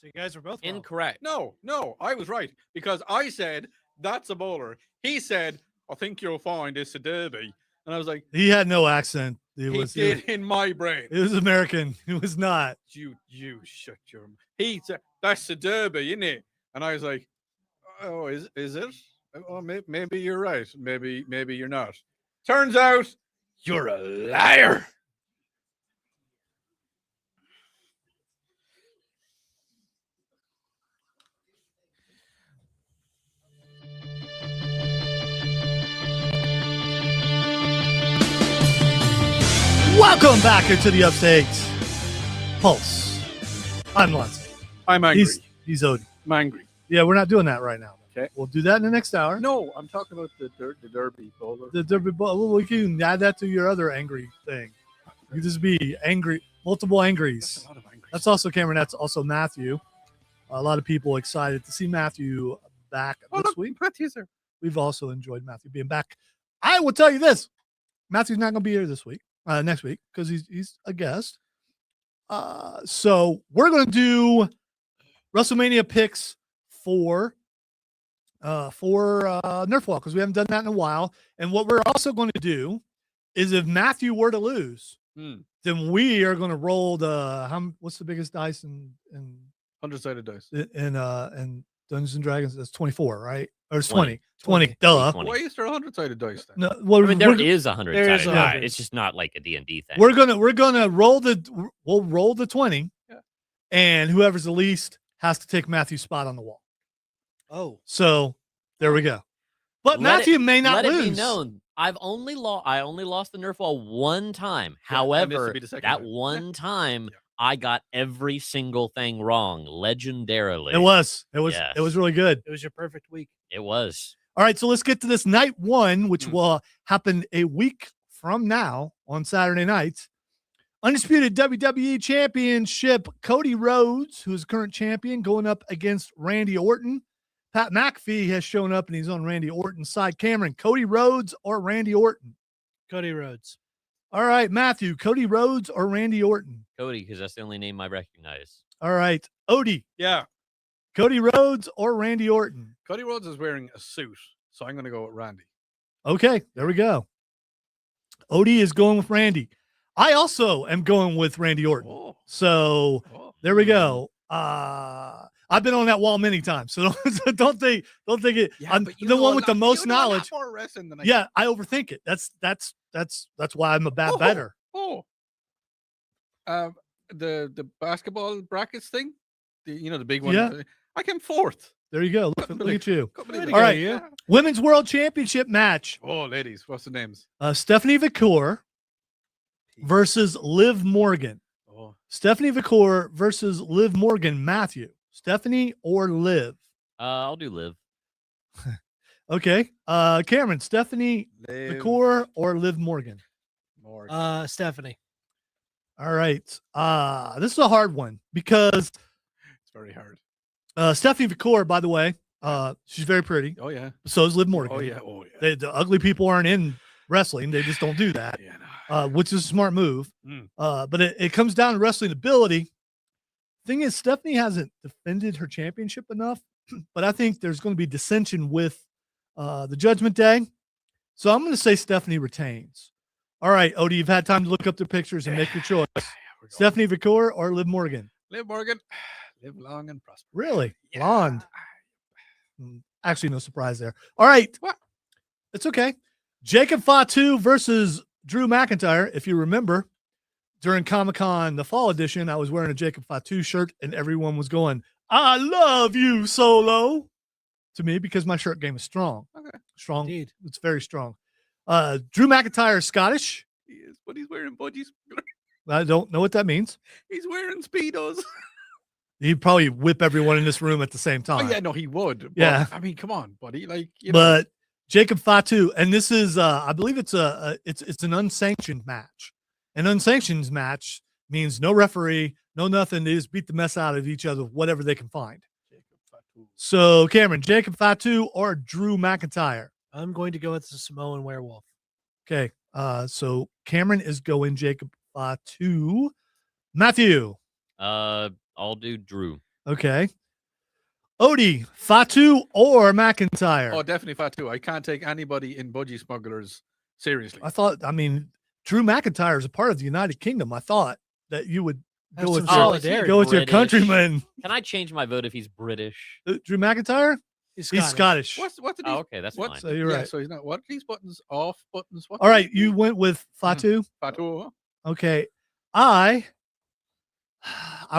So you guys were both wrong. Incorrect. No, I was right because I said that's a bowler. He said, I think you'll find it's a derby. And I was like, He had no accent. It he was did in my brain. it was American. It was not. You shut your mouth. He said, that's a derby, isn't it? And I was like, oh, is it? Oh, maybe you're right. Maybe you're not. Turns out you're a liar. Welcome back into the Upstate Pulse. I'm Lunson. I'm angry. He's Odie. I'm angry. Yeah, we're not doing that right now. Okay. We'll do that in the next hour. No, I'm talking about the derby bowler. The Derby Bowl. We can add that to your other angry thing. You just be angry, multiple angries. That's a lot of angry. That's also Cameron. That's also Matthew. A lot of people excited to see Matthew back this week. Matthew's there. We've also enjoyed Matthew being back. I will tell you this: Matthew's not going to be here this week, next week, because he's a guest. So we're going to do WrestleMania picks for Nerfwall because we haven't done that in a while. And what we're also going to do is if Matthew were to lose, then we are going to roll the what's the biggest dice in 100-sided dice. in Dungeons and Dragons? That's 24, right? Or it's 20. 20. Duh. 20. Why is there 100-sided dice then? No, well, I mean, there we're, is 100 there is sided 100. die. It's just not like a D&D thing. we're gonna roll we'll roll the 20, Yeah. and whoever's the least has to take Matthew's spot on the wall. Oh. So there we go. But Let Matthew may not Let lose. it be known, I only lost the Nerf ball one time. Yeah, and this will However, be the second that time. one time, Yeah. I got every single thing wrong, legendarily. It was Yes. really good. It was your perfect week. It was. All right, so let's get to this night one, which Mm. will happen a week from now on Saturday night. Undisputed WWE Championship, Cody Rhodes, who is current champion, going up against Randy Orton. Pat McAfee has shown up and he's on Randy Orton's side. Cameron, Cody Rhodes or Randy Orton? Cody Rhodes. All right, Matthew, Cody Rhodes or Randy Orton? Cody, because that's the only name I recognize. All right, Odie, Yeah. Cody Rhodes or Randy Orton? Cody Rhodes is wearing a suit, so I'm going to go with Randy. Okay, there we go. Odie is going with Randy. I also am going with Randy Orton. Oh. So there we go. I've been on that wall many times, so don't think it. I'm the one with the most knowledge. Yeah, I overthink it. That's why I'm a bad better. Oh, the basketball brackets thing, the big one. Yeah. I came fourth. There you go. Look at you. All All right. Women's World Championship match. Oh, ladies, what's the names? Stephanie Vicor versus Liv Morgan. Oh, Stephanie Vicor versus Liv Morgan. Matthew, Stephanie or Liv? I'll do Liv. Okay. Cameron, Stephanie Vicor or Liv Morgan? Morgan. Stephanie. All right. This is a hard one because It's very hard. Stephanie Vicor, by the way, she's very pretty. Oh yeah. So is Liv Morgan. Oh yeah. Oh yeah. The ugly people aren't in wrestling. They just don't do that, Yeah. No. which is a smart move. Mm. But it comes down to wrestling ability. Thing is, Stephanie hasn't defended her championship enough, but I think there's going to be dissension with the Judgment Day. So I'm going to say Stephanie retains. All right, Odie, you've had time to look up the pictures and make your choice. We're going. Stephanie Vicor or Liv Morgan? Liv Morgan. Live long and prosper. Really? Yeah. Blonde. Actually, no surprise there. All right. What? It's okay. Jacob Fatu versus Drew McIntyre. If you remember, during Comic-Con, the fall edition, I was wearing a Jacob Fatu shirt, and everyone was going, "I love you, Solo," to me because my shirt game is strong. Okay. Strong. Indeed. It's very strong. Drew McIntyre is Scottish. He is, but he's wearing budgies. I don't know what that means. He's wearing speedos. He'd probably whip everyone in this room at the same Oh time. yeah, no, he would. But, Yeah. I mean, come on, buddy. Like, But Jacob Fatu, and this is I believe it's it's an unsanctioned match. An unsanctioned match means no referee, no nothing. They just beat the mess out of each other, whatever they can find. So Cameron, Jacob Fatu or Drew McIntyre? I'm going to go with the Samoan werewolf. Okay. So Cameron is going Jacob Fatu. Matthew. I'll do Drew. Okay. Odie, Fatu or McIntyre? Oh, definitely Fatu. I can't take anybody in budgie smugglers seriously. I mean, Drew McIntyre is a part of the United Kingdom. I thought that you would Have go with some your, solidarity. go with your British. countryman. Can I change my vote if he's British? Drew McIntyre? He's He's Scottish. Scottish. What did Oh, he? okay, that's What? fine. So you're Yeah, right. so he's not. What are these buttons? Off buttons? What? All right, you went with Fatu. Fatu. Okay. I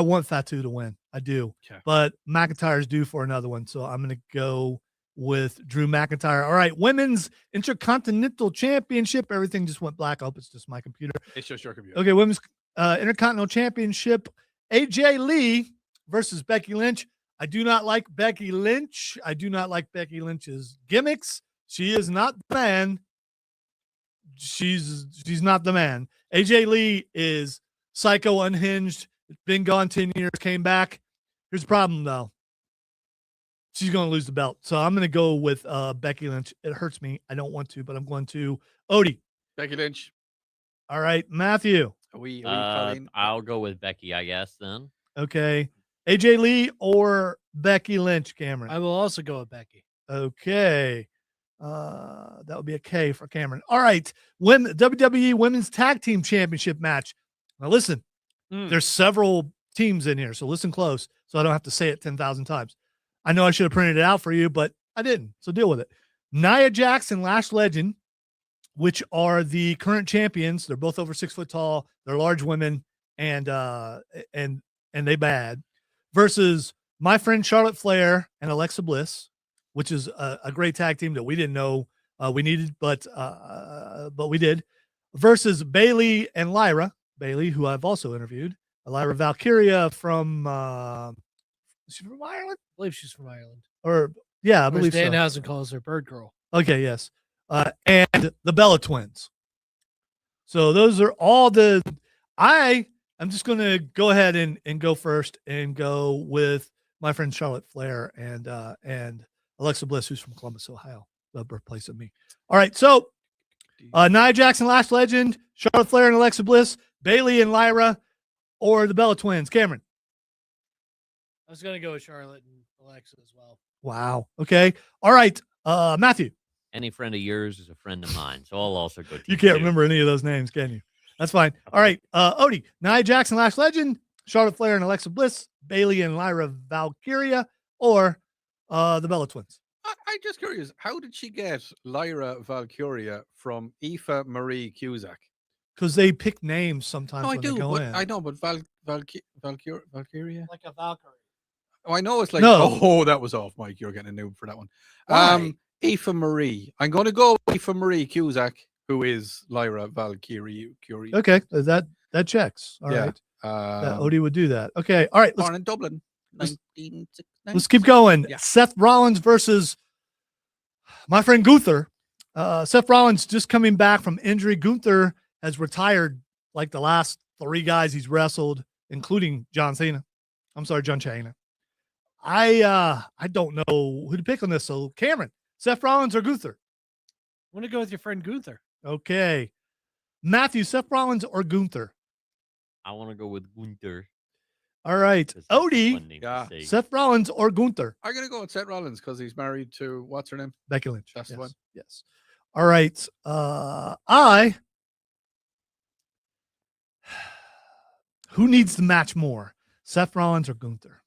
want Fatu to win. I do. Okay. But McIntyre's due for another one. So I'm going to go with Drew McIntyre. All right. Women's Intercontinental Championship. Everything just went black. I hope it's just my computer. It's just your computer. Okay. Women's Intercontinental Championship. AJ Lee versus Becky Lynch. I do not like Becky Lynch. I do not like Becky Lynch's gimmicks. She is not the man. She's not the man. AJ Lee is psycho, unhinged. Been gone 10 years, came back. Here's the problem, though. She's going to lose the belt. So I'm going to go with Becky Lynch. It hurts me. I don't want to, but I'm going to Odie. Becky Lynch. All right, Matthew. Are we calling? I'll go with Becky, I guess, then. Okay. AJ Lee or Becky Lynch, Cameron? I will also go with Becky. Okay. That would be a K for Cameron. All right. WWE Women's Tag Team Championship match. Now listen, there's several teams in here, so listen close so I don't have to say it 10,000 times. I know I should have printed it out for you, but I didn't, so deal with it. Nia Jax and Lash Legend, which are the current champions. They're both over 6 foot tall. They're large women, and they bad. Versus my friend Charlotte Flair and Alexa Bliss, which is a great tag team that we didn't know we needed, but we did. Versus Bailey and Lyra. Bailey, who I've also interviewed. Lyra Valkyria from is she from Ireland? I believe she's from Ireland. Or yeah, I Whereas believe so. Danhausen calls her Bird Girl. Okay, yes. And the Bella Twins. So those are all the I'm just going to go ahead and go first and go with my friend Charlotte Flair and Alexa Bliss, who's from Columbus, Ohio, the birthplace of me. All right, so Nia Jackson, Lash Legend, Charlotte Flair and Alexa Bliss, Bailey and Lyra, or the Bella Twins. Cameron. I was going to go with Charlotte and Alexa as well. Wow. Okay. All right. Matthew. Any friend of yours is a friend of mine, so I'll also go. You can't remember any of those names, can you? That's fine. All right. Odie, Nia Jackson, Lash Legend, Charlotte Flair and Alexa Bliss, Bailey and Lyra Valkyria, or the Bella Twins. I'm just curious. How did she get Lyra Valkyria from Aoife Marie Cusack? Because they pick names sometimes No, I when they do. go But in. I know, but Valkyria. Like a Valkyrie. Oh, I know it's like. No. Oh, that was off, Mike. You're getting a noob for that one. Why? Aoife Marie. I'm going to go with Aoife Marie Cusack, who is Lyra Valkyrie. Okay, that checks. All right. Odie would do that. Okay. All right. Born in Dublin, let's 1969. Let's keep going. Yeah. Seth Rollins versus my friend Gunther. Seth Rollins just coming back from injury. Gunther has retired like the last 3 guys he's wrestled, including John Cena. I'm sorry, John Cena. I don't know who to pick on this. So Cameron, Seth Rollins or Gunther? I want to go with your friend Gunther. Okay. Matthew, Seth Rollins or Gunther? I want to go with Gunther. All right. That's a fun Odie, name to Yeah. say. Seth Rollins or Gunther? I'm going to go with Seth Rollins because he's married to, what's her name? Becky Lynch. That's the yes. one. Yes. All right. Who needs the match more? Seth Rollins or Gunther?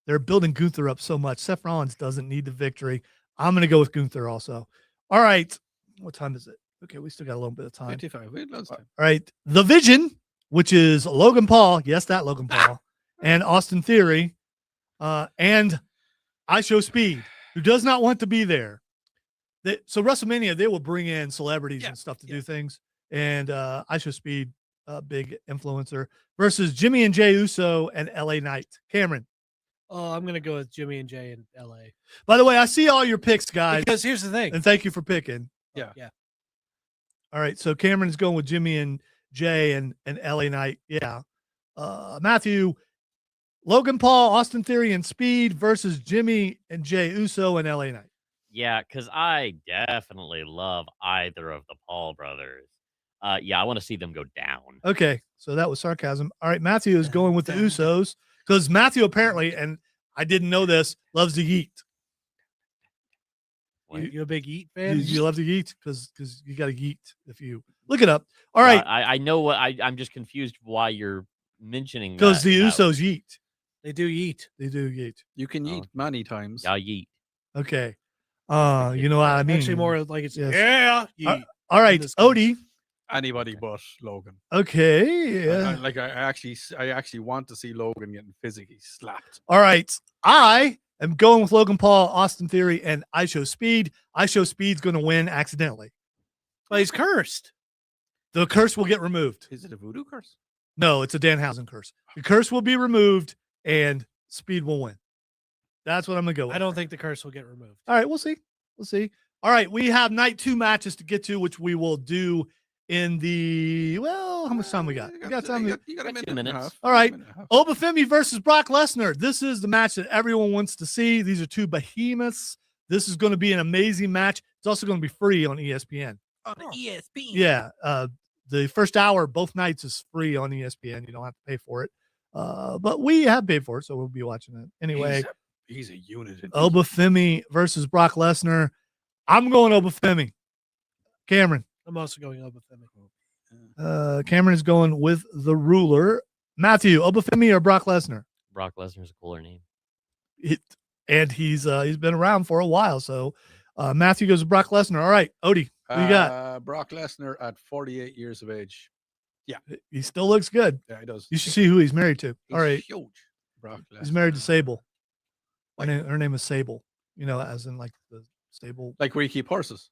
They're building Gunther up so much. Seth Rollins doesn't need the victory. I'm going to go with Gunther also. All right. What time is it? Okay, we still got a little bit of time. 25. We had loads of time. All right. The Vision, which is Logan Paul. Yes, that Logan Paul. And Austin Theory. And I Show Speed, who does not want to be there. So WrestleMania, they will bring in celebrities and stuff to do things. And I Show Speed, big influencer, versus Jimmy and Jay Uso and LA Knight. Cameron. Oh, I'm gonna go with Jimmy and Jay in LA. By the way, I see all your picks, guys, Because here's the thing. and thank you for picking. Yeah. Yeah. All right, so Cameron's going with Jimmy and Jay and LA Knight. Yeah. Matthew, Logan Paul, Austin Theory, and Speed versus Jimmy and Jay Uso and LA Knight. Yeah, because I definitely love either of the Paul brothers. Yeah, I want to see them go down. Okay, so that was sarcasm. All right, Matthew is going with the Usos because Matthew apparently, and I didn't know this, loves to eat. You a big Eat fan? You love to eat because you got to eat if you look it up. All right, I know what I'm just confused why you're mentioning because the that. Usos eat. They do eat. They do eat. You can Oh. eat many times. Yeah, yeet. Okay. You know what I mean. Actually, more like it's Yes. yeah. Eat. All right, this case. Odie. Anybody but Logan. Okay. Yeah. I actually want to see Logan getting physically slapped. All right. I am going with Logan Paul, Austin Theory, and I Show Speed. I Show Speed's going to win accidentally. Well, he's cursed. The curse will get removed. Is it a voodoo curse? No, it's a Danhausen curse. The curse will be removed and Speed will win. That's what I'm going to go with. I don't think the curse will get removed. All right, we'll see. We'll see. All right, we have night 2 matches to get to, which we will do in the, well, how much time we got? We got time. You got a Got minute 2 and a minutes. half. All right. A minute and a half. Obafemi versus Brock Lesnar. This is the match that everyone wants to see. These are two behemoths. This is going to be an amazing match. It's also going to be free on ESPN. On ESPN. Yeah. The first hour, both nights, is free on ESPN. You don't have to pay for it. But we have paid for it, so we'll be watching it. Anyway, He's a unit. Obafemi versus Brock Lesnar. I'm going Obafemi. Cameron. I'm also going Obafemi. Cameron is going with the ruler. Matthew, Obafemi or Brock Lesnar? Brock Lesnar's a cooler name. And he's been around for a while. So Matthew goes to Brock Lesnar. All right, Odie, who you got? Brock Lesnar at 48 years of age. He still looks good. Yeah, he does. You should see who he's married to. He's All right, huge. Brock Lesnar. he's married to Sable. Her name is Sable. You know, as in like the stable. Like where you keep horses.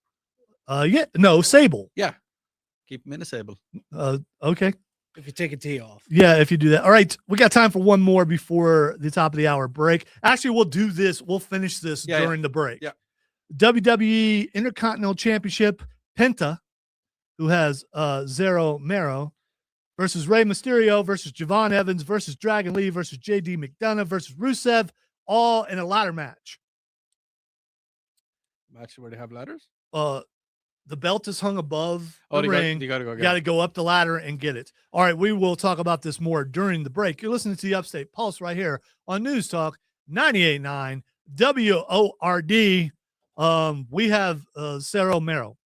Yeah, no, Sable. Yeah. Keep him in a sable. Okay. If you take a T off. Yeah, if you do that. All right, we got time for one more before the top of the hour break. Actually, we'll do this. We'll finish this during the break. Yeah. WWE Intercontinental Championship, Penta, who has Zero Mero, versus Rey Mysterio, versus Javon Evans, versus Dragon Lee, versus JD McDonough, versus Rusev, all in a ladder match. Match where they have ladders? The belt is hung above Oh, the ring. you got to go You get got it. to go up the ladder and get it. All right, we will talk about this more during the break. You're listening to the Upstate Pulse right here on News Talk 98.9 WORD. We have Cerro Mero.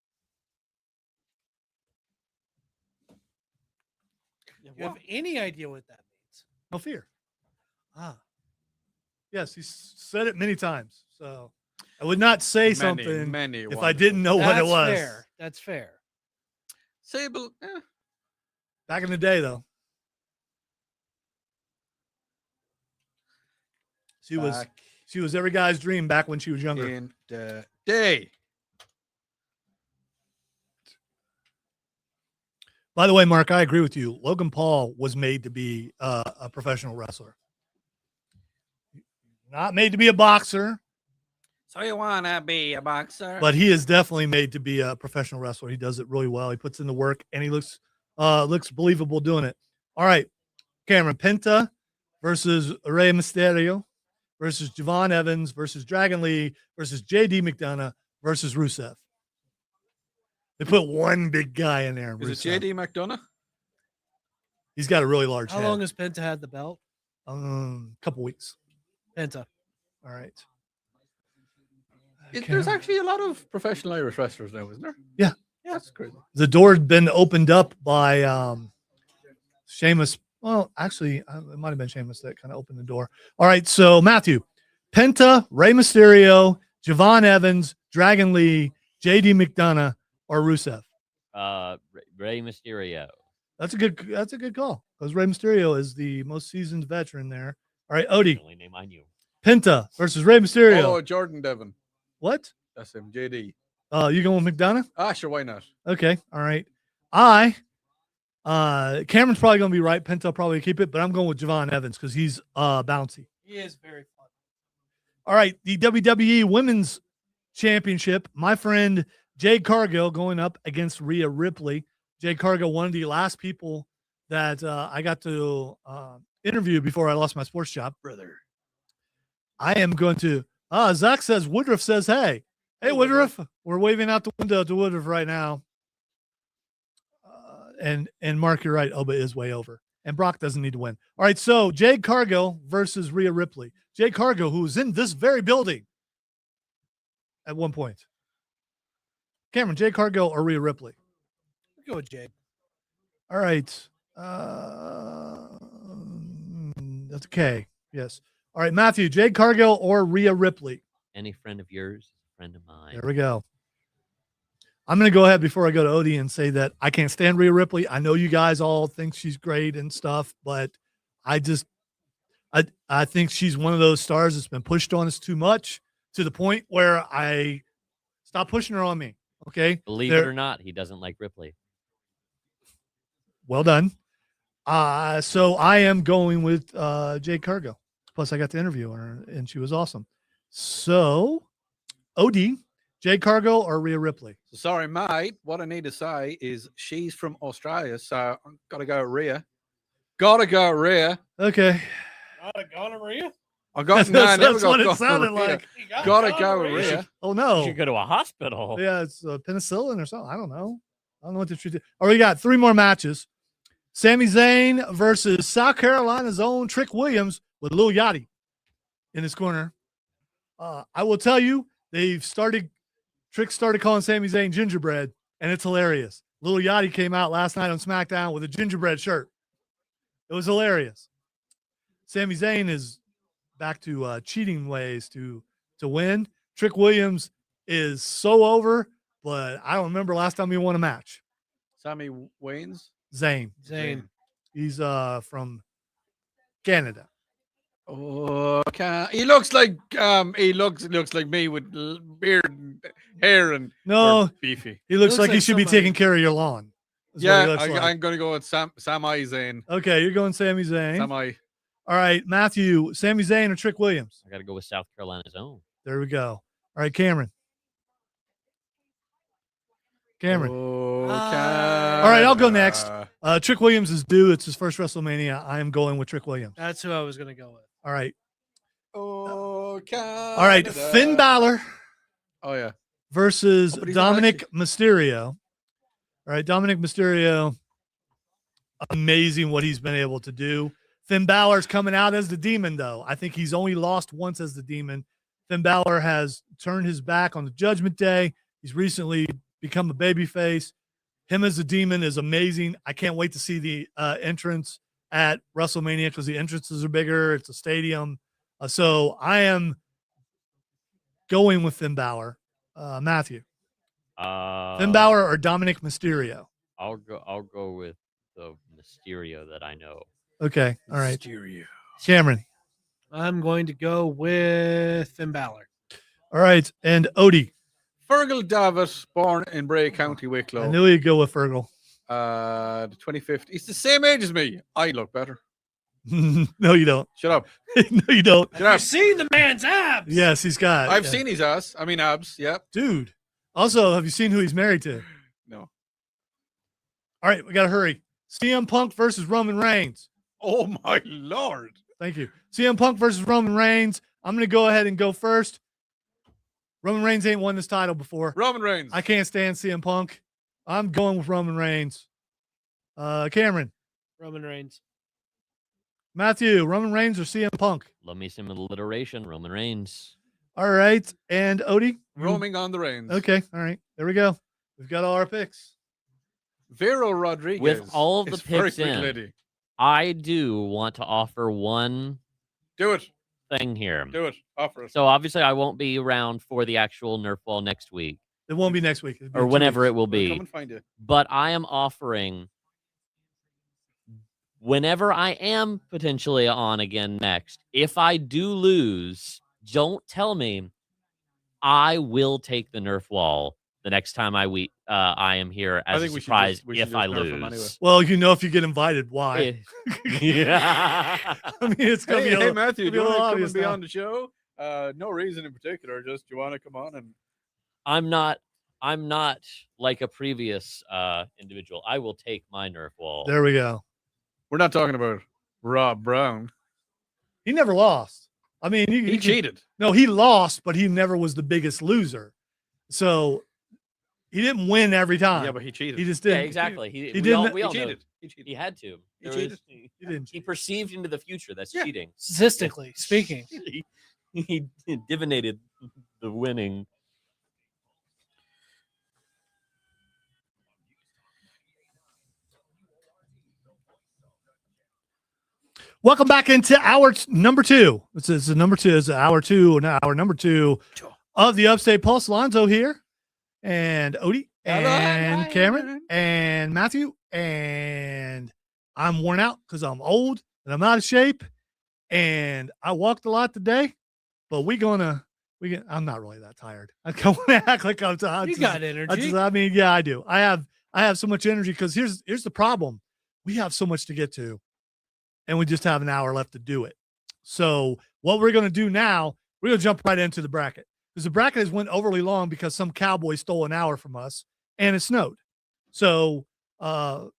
You have any idea what that means? No fear. Yes, he's said it many times. So I would not say something many if I didn't know what it That's was. fair. That's fair. Sable. Back in the day, though. She was every guy's dream back when she was younger. In the day. By the way, Mark, I agree with you. Logan Paul was made to be a professional wrestler. Not made to be a boxer, So you want to be a boxer? but he is definitely made to be a professional wrestler. He does it really well. He puts in the work, and he looks believable doing it. All right, Cameron, Penta versus Rey Mysterio versus Javon Evans versus Dragon Lee versus JD McDonough versus Rusev. They put one big guy in there. Is Rusev. it JD McDonough? He's got a really large How head. long has Penta had the belt? Couple weeks. Penta. All right. There's actually a lot of professional Irish wrestlers now, isn't there? Yeah. That's crazy. The door had been opened up by Sheamus. Well, actually, it might have been Sheamus that kind of opened the door. All right, so Matthew, Penta, Rey Mysterio, Javon Evans, Dragon Lee, JD McDonough, or Rusev. Rey Mysterio. That's a good call because Rey Mysterio is the most seasoned veteran there. All right, Odie, The only name I knew. Penta versus Rey Mysterio. Oh, Jordan Devon. What? That's him. JD. You going with McDonough? Sure. Why not? Okay, all right. Cameron's probably going to be right. Penta will probably keep it, but I'm going with Javon Evans because he's bouncy. He is very fun. All right, the WWE Women's Championship. My friend Jade Cargill going up against Rhea Ripley. Jade Cargill, one of the last people that I got to interview before I lost my sports job. Brother, I am going to. Zach says Woodruff says, "Hey, Woodruff, we're waving out the window to Woodruff right now." And Mark, you're right. Oba is way over, and Brock doesn't need to win. All right, so Jade Cargill versus Rhea Ripley. Jade Cargill, who was in this very building at one point. Cameron, Jade Cargill or Rhea Ripley? Go with Jade. All right. That's okay. Yes. All right, Matthew, Jade Cargill or Rhea Ripley? Any friend of yours is a friend of mine. There we go. I'm going to go ahead before I go to Odie and say that I can't stand Rhea Ripley. I know you guys all think she's great and stuff, but I think she's one of those stars that's been pushed on us too much to the point where I stop pushing her on me. Okay. Believe it or not, he doesn't like Ripley. Well done. So I am going with Jade Cargill. Plus, I got to interview her, and she was awesome. So, OD, Jade Cargill or Rhea Ripley? Sorry, mate. What I need to say is she's from Australia, so I've got to go with Rhea. Gotta go with Rhea. Okay. Gonorrhea? I got That's what it sounded like. Gotta go with Rhea. Oh, You no. should go to a hospital. Yeah, it's penicillin or something. I don't know. I don't know what to treat it. All right, we got 3 more matches. Sami Zayn versus South Carolina's own Trick Williams with Lil Yachty in his corner. I will tell you, Trick started calling Sami Zayn gingerbread, and it's hilarious. Lil Yachty came out last night on SmackDown with a gingerbread shirt. It was hilarious. Sami Zayn is back to cheating ways to win. Trick Williams is so over, but I don't remember last time he won a match. Sammy Waynes. Zayn. He's from Canada. Oh, he looks like looks like me with beard, and hair, and No, beefy. he looks like he like should be somebody- taking care of your lawn. is what he Yeah, looks like. I'm gonna go with Sami Zayn. Okay, you're going Sami Zayn. Sami. All right, Matthew, Sami Zayn or Trick Williams? I got to go with South Carolina's own. There we go. All right, Cameron. Cameron. Oh, All right, I'll go next. Trick Williams is due. It's his first WrestleMania. I am going with Trick Williams. That's who I was going to go with. All right. Oh, All right, Finn Balor Oh yeah. versus Oh, but he's not Dominic Mysterio. All right, Dominic Mysterio. Amazing what he's been able to do. Finn Balor's coming out as the demon, though. I think he's only lost once as the demon. Finn Balor has turned his back on the Judgment Day. He's recently become a babyface. Him as the demon is amazing. I can't wait to see the entrance at WrestleMania because the entrances are bigger. It's a stadium. So I am going with Finn Balor. Matthew. Finn Balor or Dominic Mysterio? I'll go with the Mysterio that I know. Okay. All right. Mysterio. Cameron. I'm going to go with Finn Balor. All right. And Odie. Fergal Davis, born in Bray County, Wicklow. I knew you'd go with Fergal. The 25th. He's the same age as me. I look better. No, you don't. Shut up. No, you don't. Shut up. seen the man's abs? Yes, he's got. I've seen his ass. I mean abs. Yep. Dude. Also, have you seen who he's married to? No. All right, we got to hurry. CM Punk versus Roman Reigns. Oh my lord. Thank you. CM Punk versus Roman Reigns. I'm going to go ahead and go first. Roman Reigns ain't won this title before. Roman Reigns. I can't stand CM Punk. I'm going with Roman Reigns. Cameron. Roman Reigns. Matthew, Roman Reigns or CM Punk? Love me some alliteration. Roman Reigns. All right. And Odie? Roaming on the reins. Okay. All right. There we go. We've got all our picks. Vero Rodriguez. With all of the is very picks quick in. lady. I do want to offer one Do it. thing here. Do it. Offer it. So obviously I won't be around for the actual Nerf ball next week It won't be next week. It'll be or in 2 whenever weeks. it will We'll be. come and find you. But I am offering whenever I am potentially on again next. If I do lose, don't tell me. I will take the Nerf wall the next time I am here as a think we should surprise just- we should if I just Nerf 'em lose. anyway. Well, if you get invited, why? Yeah. I mean, it's going to Hey, be hey Matthew, it'll do be you a little want to come obvious and be now. on the show? No reason in particular. Just you want to come on and I'm not like a previous individual. I will take my Nerf wall. There we go. we're not talking about Rob Brown. He never lost. I mean, He cheated. No, he lost, but he never was the biggest loser. So he didn't win every time. Yeah, but he cheated. He just Yeah, didn't. exactly. He we didn't- all, we He all know cheated. He cheated. he had to. He There cheated. was- He didn't. he perceived into the future. That's Yeah. cheating. Statistically speaking. He divinated the winning. Welcome back into hour number 2. This is number 2. It's hour 2, now hour number 2 of the Upstate Pulse. Lonzo here, and Odie, and Cameron, and Matthew, and I'm worn out because I'm old and I'm out of shape, and I walked a lot today. But I'm not really that tired. I don't want to act like I'm tired. You got energy. I mean, yeah, I do. I have so much energy because here's the problem. We have so much to get to, and we just have an hour left to do it. So what we're going to do now, we're going to jump right into the bracket, because the bracket has went overly long because some cowboy stole an hour from us and it snowed. So stole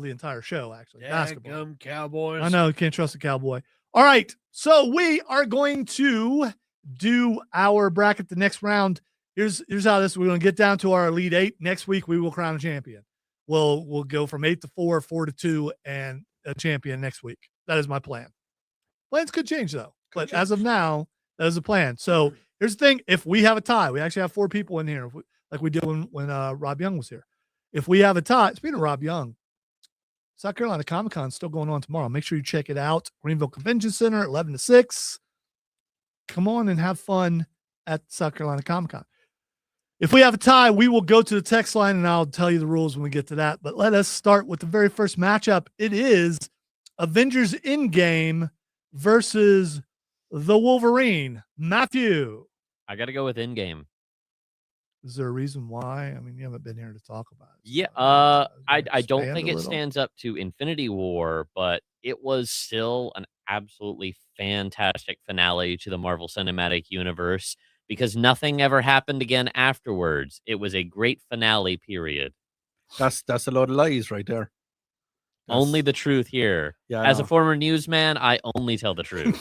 the entire show, actually. Basketball. Cowboys. I know, you can't trust a cowboy. All right, so we are going to do our bracket the next round. Here's how this. We're going to get down to our Elite 8. Next week, we will crown a champion. We'll go from 8 to 4, 4 to 2, and a champion next week. That is my plan. Plans could change, though. But as of now, that is the plan. So here's the thing. If we have a tie, we actually have 4 people in here, like we did when Rob Young was here. If we have a tie, speaking of Rob Young, South Carolina Comicon is still going on tomorrow. Make sure you check it out. Greenville Convention Center, 11 to 6. Come on and have fun at South Carolina Comicon. If we have a tie, we will go to the text line, and I'll tell you the rules when we get to that. But let us start with the very first matchup. It is Avengers Endgame versus the Wolverine. Matthew. I got to go with Endgame. Is there a reason why? I mean, you haven't been here to talk about it. Yeah, So I don't expand think a it little? stands up to Infinity War, but it was still an absolutely fantastic finale to the Marvel Cinematic Universe, because nothing ever happened again afterwards. It was a great finale, period. That's a lot of lies right there. Only the truth here. Yeah. I As a know. former newsman, I only tell the truth.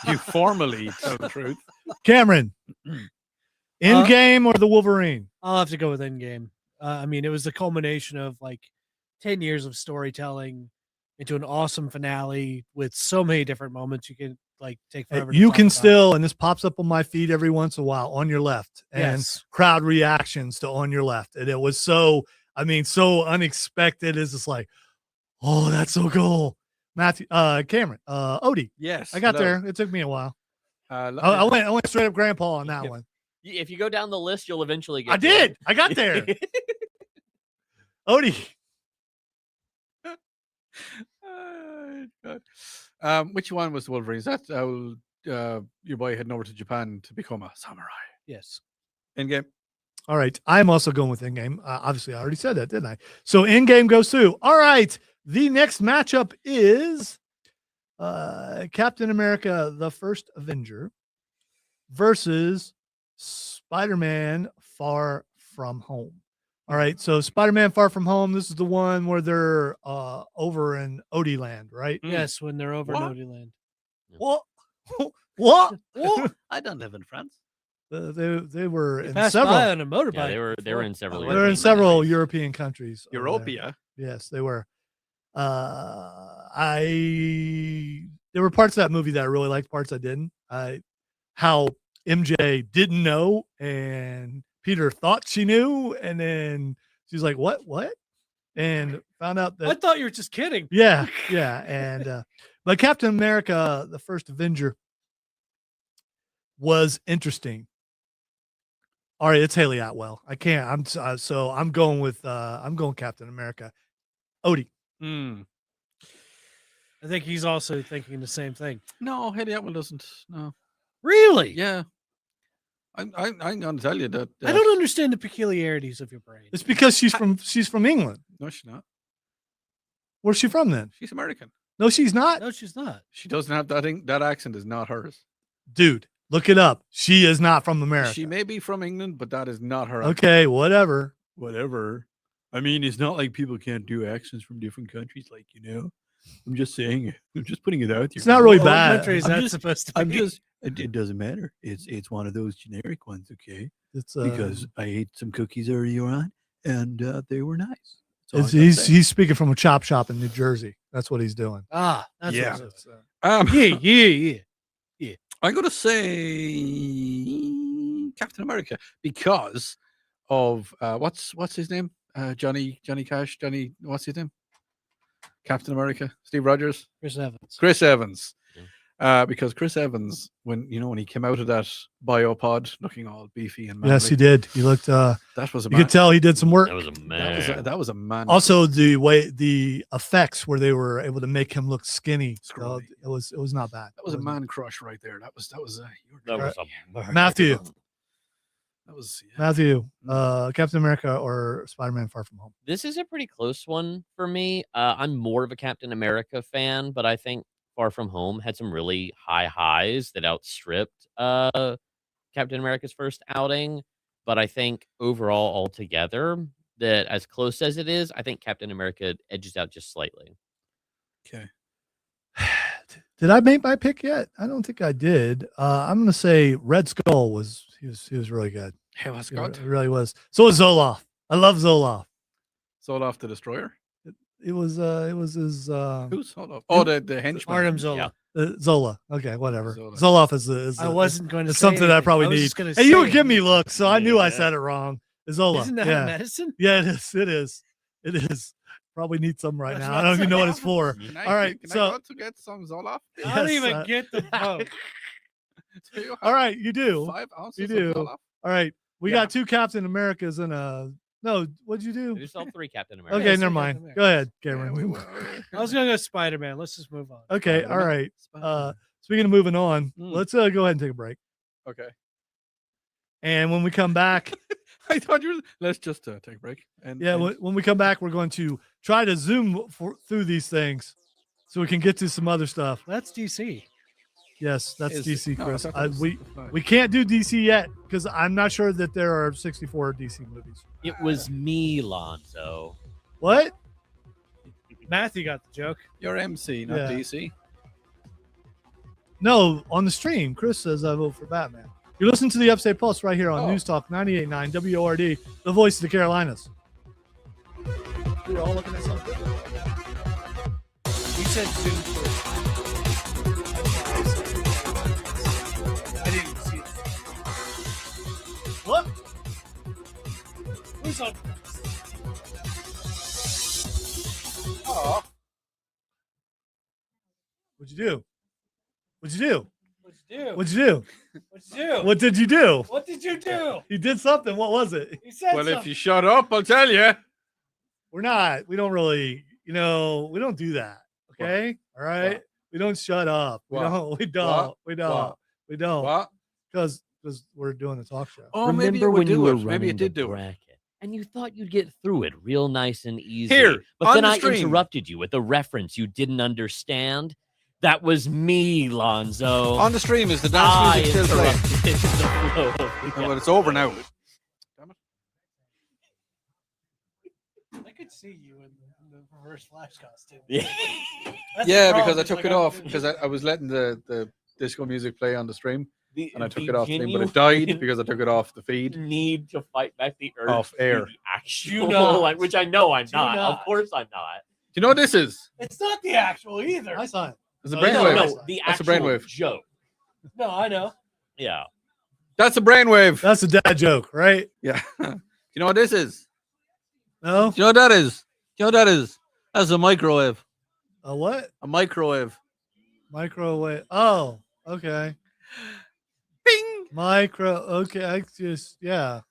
You formally tell the truth. Cameron. Endgame or the Wolverine? I'll have to go with Endgame. I mean, it was the culmination of like 10 years of storytelling into an awesome finale with so many different moments you can like take forever. to You talk can about. still, and this pops up on my feed every once in a while, on your left, and Yes. crowd reactions to on your left. And it was so unexpected. It's just like, oh, that's so cool. Matthew, Cameron, Odie. Yes. I got hello. there. It took me a while. Uh, I went straight up grandpa on that Yeah. one. If you go down the list, you'll eventually get I to did. it. I got there. Odie. God. Which one was the Wolverine? Is that your boy heading over to Japan to become a samurai? Yes. Endgame. All right. I'm also going with Endgame. Obviously, I already said that, didn't I? So Endgame goes through. All right. The next matchup is Captain America, the First Avenger versus Spider-Man Far From Home. All right. So Spider-Man Far From Home, this is the one where they're over in Odie Land, right? Yes, when they're over What? in Odie Land. What? What? Oh, I don't live in France. They were They in passed several. by on a motorbike. Yeah, they were before. in several. They're They're in European several countries. European countries. over there. Europea. Yes, they were. There were parts of that movie that I really liked, parts I didn't. How MJ didn't know and Peter thought she knew, and then she's like, "What? And found out I that thought you were just kidding. yeah, and but Captain America, the First Avenger, was interesting. All right, it's Haley Atwell. I can't. I'm going with Captain America. Odie. Hmm. I think he's also thinking the same thing. No, Haley Atwell doesn't. No. Really? Yeah. I'm going to tell you that. I don't understand the peculiarities of your brain. It's because she's from England. No, she's not. Where's she from then? She's American. No, she's not. No, she's not. She doesn't have that. That accent is not hers. Dude, look it up. She is not from America. She may be from England, but that is not her. Okay, whatever. Whatever. I mean, it's not like people can't do accents from different countries. Like, I'm just saying. I'm just putting it out there. It's not really What bad. country is I'm that just- supposed to be? I'm just. It doesn't matter. It's one of those generic ones, okay? It's Because I ate some cookies earlier on, and they were nice. That's all I it's, gotta he's say. he's speaking from a chop shop in New Jersey. That's what he's doing. That's Yeah. what it is. Um, Yeah. I'm gonna say Captain America because of what's his name? Johnny Cash. What's his name? Captain America. Steve Rogers. Chris Evans. Because Chris Evans, when he came out of that biopod looking all beefy and manly, Yes, he did. He looked. that was a You could tell he did some work. That was a man. that was a man. Also, the effects where they were able to make him look skinny. Scrawny. It was not bad. that was a It man crush right there. That was That was a man. Matthew. That was Matthew, Captain America or Spider-Man: Far From Home. This is a pretty close one for me. I'm more of a Captain America fan, but I think Far From Home had some really high highs that outstripped Captain America's first outing. But I think overall, altogether, that as close as it is, I think Captain America edges out just slightly. okay. Did I make my pick yet? I don't think I did. I'm gonna say Red Skull was really good. Hey, what's It got really was. So was Zoloft. I love Zoloft. Zoloft the Destroyer? It was his Who's Zoloft? Oh, the henchman. Artem Zola. Zola. Okay, whatever. Zola. Zoloft is I wasn't going to. it's say something that I anything. probably I was need. just gonna Hey, you were say giving me it. looks, so I knew I Yeah. said it wrong. Zola. Isn't that yeah. medicine? Yeah, it is. It is. It is. Probably need some right That's now. what I don't even know what I it's for. Can I- All right, can so- I go to get some Zoloft? I don't Yes, even get the vote. Do you have All right, you do. 5 ounces You do. of Zoloft? All right, we Yeah. got 2 Captain Americas and no. What'd you do? There's all 3 Captain America. Okay, it's never two mind. Captain Americas. Go ahead, Yeah, Cameron. I was going to go Spider-Man. Let's just move on. Okay, all Spider-Man. right. Spider-Man. Speaking of moving on, Mm. let's go ahead and take a break. Okay. And when we come back, I thought you were. Let's just take a break. And yeah, when we come back, we're going to try to zoom through these things so we can get to some other stuff. That's DC. Yes, that's Is- DC, no, I Chris. thought that was- We can't do DC yet because I'm not sure that there are 64 DC movies. It was me, Lonzo. What? Matthew got the joke. You're MC, not Yeah. DC. No, on the stream, Chris says I vote for Batman. You're listening to the Upstate Pulse right here on Oh. News Talk 98.9 WORD, the voice of the Carolinas. We're all looking at something. You said Zoom first. I didn't see it. What? Who's on? Oh, What'd you do? What'd you do? What'd you do? What'd you do? What'd you do? What did you do? What did you do? He did something. What was it? You said well, if something. you shut up, I'll tell you. We don't really, we don't do that. Okay. All right. What? We don't shut up. What? We don't. We don't. What? We don't. What? Because we're doing a talk show. Oh, maybe it would do it. Maybe it did do it. bracket, and you thought you'd get through it real nice and easy. Here, but on then the I stream. interrupted you with a reference you didn't understand. That was me, Lonzo. On the stream, is the dance I music still playing? interrupted the flow of the Oh, well, it's over now. I could see you in the reverse Flash costume. Yeah. That's the Yeah, problem, because I is took like it off because I was letting the disco music play on the stream, and I took it off the thing, but it died because I took it off the feed. Need to fight back the urge Off to air. do the actual, Do not. like, which I know I'm Do not. not. Of course I'm not. Do you know what this is? It's not the actual either. I saw it. It's a Oh, No, brainwave. no, the That's a actual brainwave. joke. No, I know. Yeah. That's a brainwave. That's a dad joke, right? Yeah. Do you know what this is? No? Do you know what that is? Do you know what that is? That's a microwave. A what? A microwave. Microwave. Oh, okay. Bing. Okay. I just, yeah.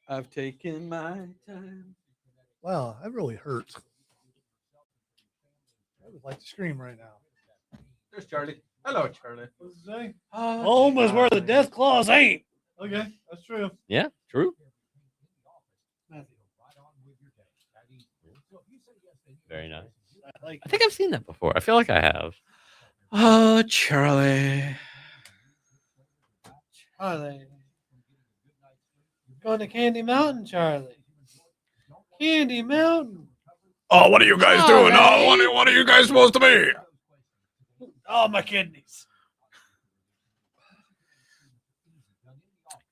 I've taken my time. Wow, that really hurts. I would like to scream right now. There's Charlie. Hello, Charlie. What does it say? Home is where the death claws ain't. Okay, that's true. Yeah, true. Very nice. I like I think I've seen that before. I feel like I have. Oh, Charlie. Charlie. Going to Candy Mountain, Charlie. Candy Mountain. Oh, what are you guys doing? Oh, what are you guys supposed to be? Oh, my kidneys.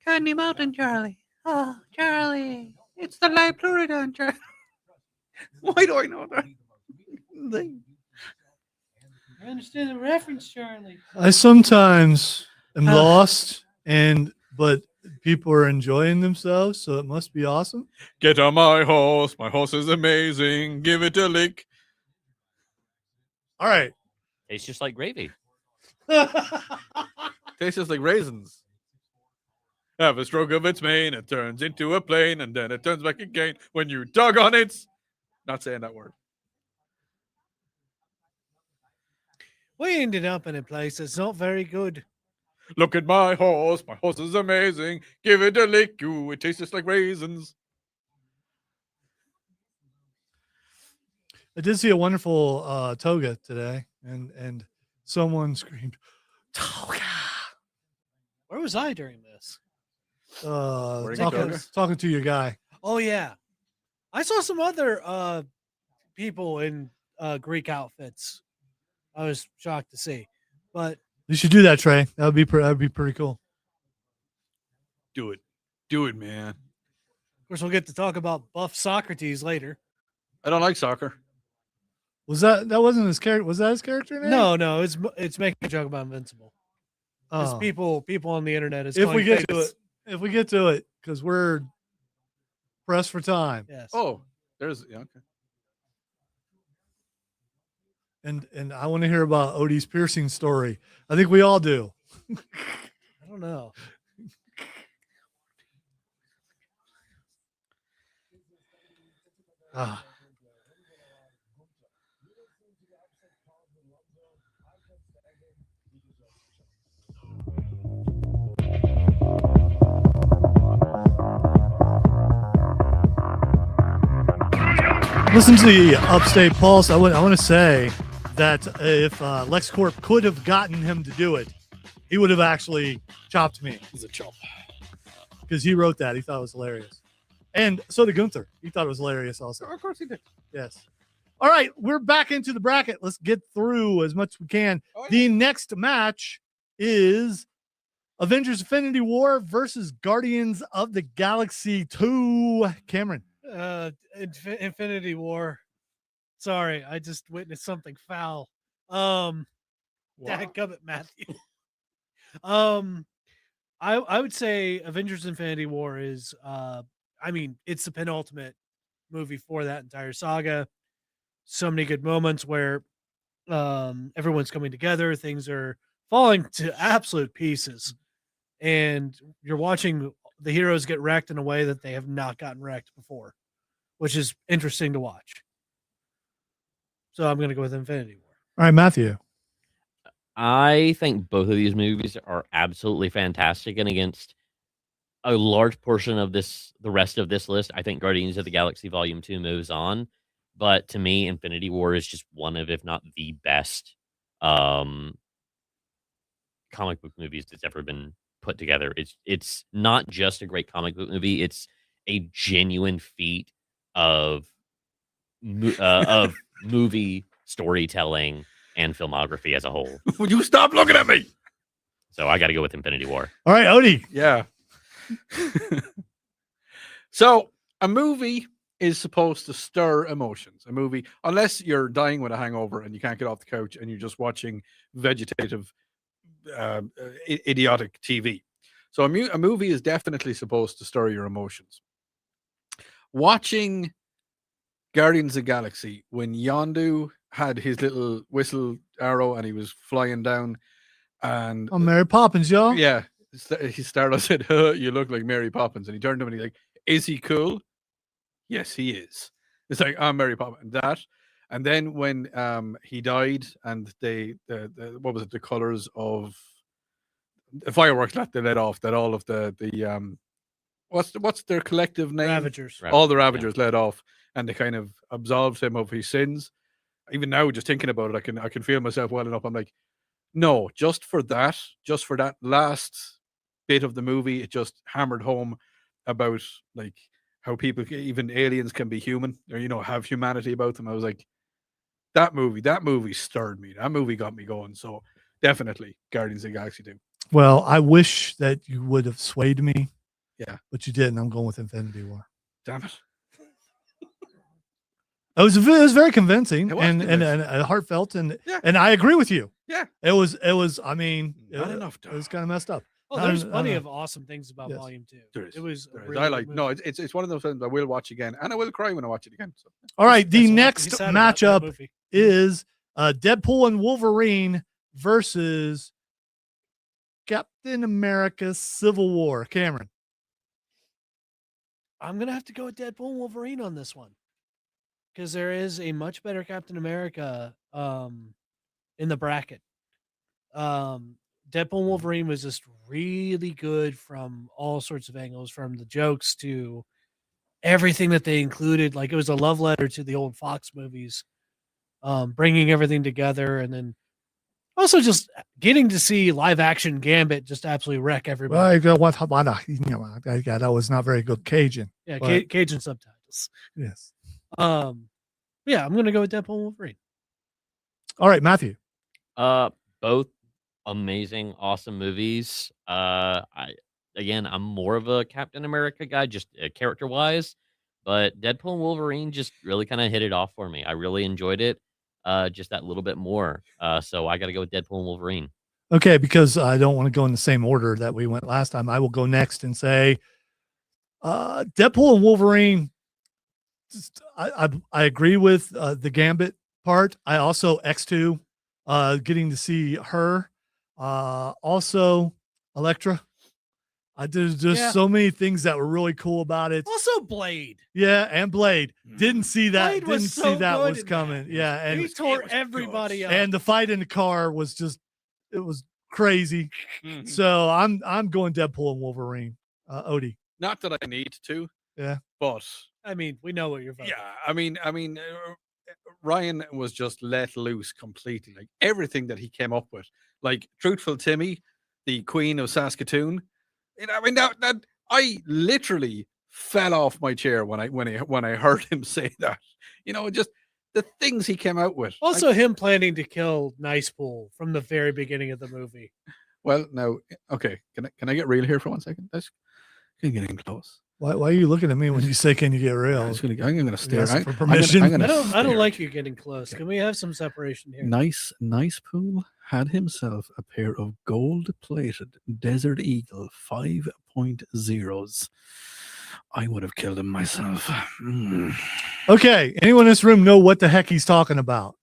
Candy Mountain, Charlie. Oh, Charlie. It's the live Pluridan, Charlie. Why do I know that? I understand the reference, Charlie. I sometimes am lost, but people are enjoying themselves, so it must be awesome. Get on my horse. My horse is amazing. Give it a lick. All right. Tastes just like gravy. Tastes just like raisins. Have a stroke of its mane, it turns into a plane, and then it turns back again when you tug on it. Not saying that word. We ended up in a place that's not very good. Look at my horse. My horse is amazing. Give it a lick. Ooh, it tastes just like raisins. I did see a wonderful toga today, and someone screamed, "Toga!" Where was I during this? Wearing a toga? Talking to your guy. Oh, yeah. I saw some other people in Greek outfits. I was shocked to see. But You should do that, Trey. That'd be pretty cool. Do it. Do it, man. of course, we'll get to talk about Buff Socrates later. I don't like soccer. That wasn't his character? Was that his character name? No, it's making a joke about Invincible. Oh. People on the internet is If calling we get famous. to it, because we're pressed for time. Yes. Oh, okay. And I want to hear about Odie's piercing story. I think we all do. I don't know. Ah. Listen to the Upstate Pulse. I want to say that if LexCorp could have gotten him to do it, he would have actually chopped me. He's a chop. Because he wrote that. He thought it was hilarious. And so did Gunther. He thought it was hilarious also. Of course he did. Yes. All right. We're back into the bracket. Let's get through as much as we can. Oh, yeah. The next match is Avengers Infinity War versus Guardians of the Galaxy 2. Cameron. Infinity War. Sorry, I just witnessed something foul. Dadgummit, Matthew. I would say Avengers Infinity War is it's the penultimate movie for that entire saga. So many good moments where everyone's coming together, things are falling to absolute pieces, and you're watching the heroes get wrecked in a way that they have not gotten wrecked before, which is interesting to watch. So I'm going to go with Infinity War. All right, Matthew. I think both of these movies are absolutely fantastic, and against a large portion of the rest of this list, I think Guardians of the Galaxy Volume 2 moves on. But to me, Infinity War is just one of, if not the best, comic book movies that's ever been put together. It's not just a great comic book movie; it's a genuine feat of movie storytelling and filmography as a whole. Would you stop looking at me? So I got to go with Infinity War. All right, Odie. Yeah. So a movie is supposed to stir emotions. A movie, unless you're dying with a hangover and you can't get off the couch and you're just watching vegetative, idiotic TV. So a movie is definitely supposed to stir your emotions. Watching Guardians of the Galaxy, when Yondu had his little whistle arrow and he was flying down, and I'm Mary Poppins, y'all. yeah, he started said, "You look like Mary Poppins," and he turned to him and he's like, "Is he cool?" Yes, he is. It's like, I'm Mary Poppins. And then when he died, and the what was it? The colors of the fireworks that they let off. That all of the what's their collective name? Ravagers. All the Ravagers let off, and they kind of absolved him of his sins. even now, just thinking about it, I can feel myself welling up. I'm like, no, just for that last bit of the movie, it just hammered home about like how people, even aliens, can be human, or have humanity about them. I was like, that movie stirred me. That movie got me going. So definitely Guardians of the Galaxy 2. Well, I wish that you would have swayed me. Yeah. But you didn't. I'm going with Infinity War. Damn it. It was very convincing It was and heartfelt, and I agree with you. Yeah. It was I mean, Not enough. it was kind of messed up. Oh, there's plenty of awesome things about Volume 2. There is. It was. There a is. really I good like. movie. No, it's one of those films I will watch again, and I will cry when I watch it again. So. All right, the That's a lot to be next sad about that matchup movie. is Deadpool and Wolverine versus Captain America: Civil War. Cameron. I'm gonna have to go with Deadpool and Wolverine on this one, because there is a much better Captain America in the bracket. Deadpool and Wolverine was just really good from all sorts of angles, from the jokes to everything that they included. Like, it was a love letter to the old Fox movies, bringing everything together, and then also just getting to see live action Gambit just absolutely wreck everybody. Well, that was not very good Cajun. Yeah, but- Cajun subtitles. Yes. Yeah, I'm gonna go with Deadpool and Wolverine. All right, Matthew. Both amazing, awesome movies. I'm more of a Captain America guy, just character wise, but Deadpool and Wolverine just really kind of hit it off for me. I really enjoyed it, just that little bit more. So I got to go with Deadpool and Wolverine. Okay, because I don't want to go in the same order that we went last time. I will go next and say Deadpool and Wolverine. I agree with the Gambit part. I also X2, getting to see her. Also Elektra. There's just so many things that were really cool about it. Also, Blade. Yeah, and Blade. Didn't see that. Blade was Didn't so see that good was in coming. that. Yeah, and He tore everybody up. and the fight in the car was it was crazy. So I'm going Deadpool and Wolverine. Odie. Not that I need to. Yeah. But I mean, we know what you're voting. yeah, I mean, Ryan was just let loose completely. Like everything that he came up with, like Truthful Timmy, the Queen of Saskatoon. I mean, that I literally fell off my chair when I heard him say that. Just the things he came out with. Also, him planning to kill Nicepool from the very beginning of the movie. Well, now, okay, can I get real here for 1 second? Can you get in close? Why are you looking at me when you say, "Can you get real"? I'm going to stare. Yes, for permission. I'm I gonna don't stare. like you getting close. Can we have some separation here? Nicepool had himself a pair of gold-plated Desert Eagle 5.0s. I would have killed him myself. Okay, anyone in this room know what the heck he's talking about?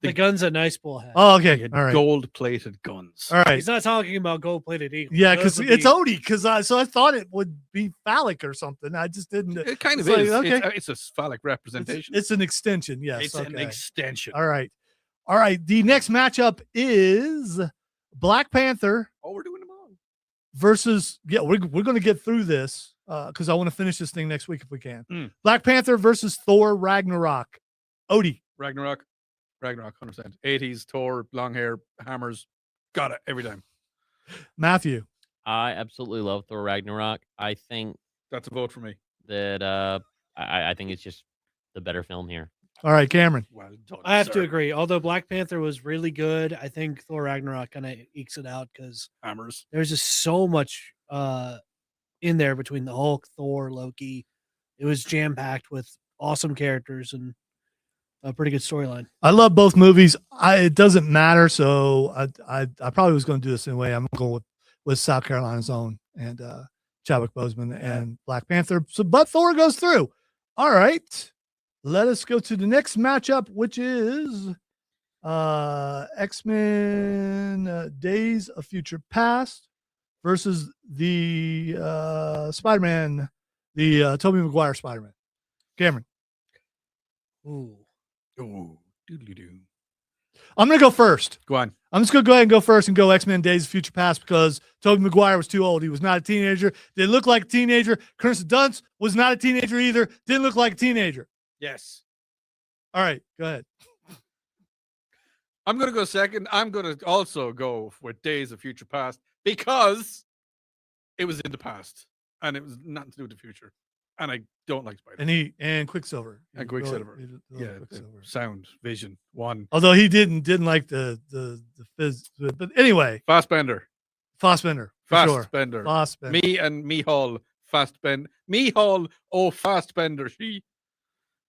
The guns that Nicepool had. Oh, He okay, had all right, gold-plated guns. all right. He's not talking about gold-plated eagle. Yeah, Those because would it's be- Odie. Because I thought it would be phallic or something. I just didn't. It kind of It's is. like, okay. It's a phallic representation. It's an extension. Yes, It's an okay. extension. All right. The next matchup is Black Panther Oh, we're doing them all. versus. Yeah, we're going to get through this because I want to finish this thing next week if we can. Mm. Black Panther versus Thor Ragnarok. Odie. Ragnarok, 100%. 80s, Thor, long hair, hammers. Got it every time. Matthew. I absolutely love Thor Ragnarok. I think That's a vote for me. that I think it's just the better film here. All right, Cameron. Well done. I have to sir. agree. Although Black Panther was really good, I think Thor Ragnarok kind of ekes it out because Hammers. there's just so much in there between the Hulk, Thor, Loki. It was jam packed with awesome characters and a pretty good storyline. I love both movies. It doesn't matter. So I probably was going to do this anyway. I'm going with South Carolina's own and Chadwick Boseman and Black Panther. So, but Thor goes through. All right. Let us go to the next matchup, which is X-Men Days of Future Past versus the Spider-Man, the Tobey Maguire Spider-Man. Cameron. Ooh. Oh, doodly-doo. I'm going to go first. Go on. I'm just going to go ahead and go first and go X-Men Days of Future Past because Tobey Maguire was too old. He was not a teenager. Didn't look like a teenager. Kirsten Dunst was not a teenager either. Didn't look like a teenager. Yes. All right, go ahead. I'm going to go second. I'm going to also go with Days of Future Past because it was in the past and it was nothing to do with the future. And I don't like Spider-Man. And Quicksilver. And He really- Quicksilver. he really Yeah, liked the Quicksilver. sound, vision, one. Although he didn't like the fizz, but anyway, Fassbender. Fassbender for sure. Fassbender. Fassbender. Me and Mihal Fassbender. Mihal Fassbender. She's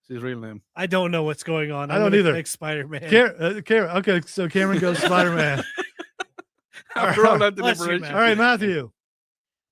his real name. I don't know what's going on. I don't either. Spider-Man. Okay, so Cameron goes Spider-Man. After all that Bless you, deliberation. man. All right, Matthew.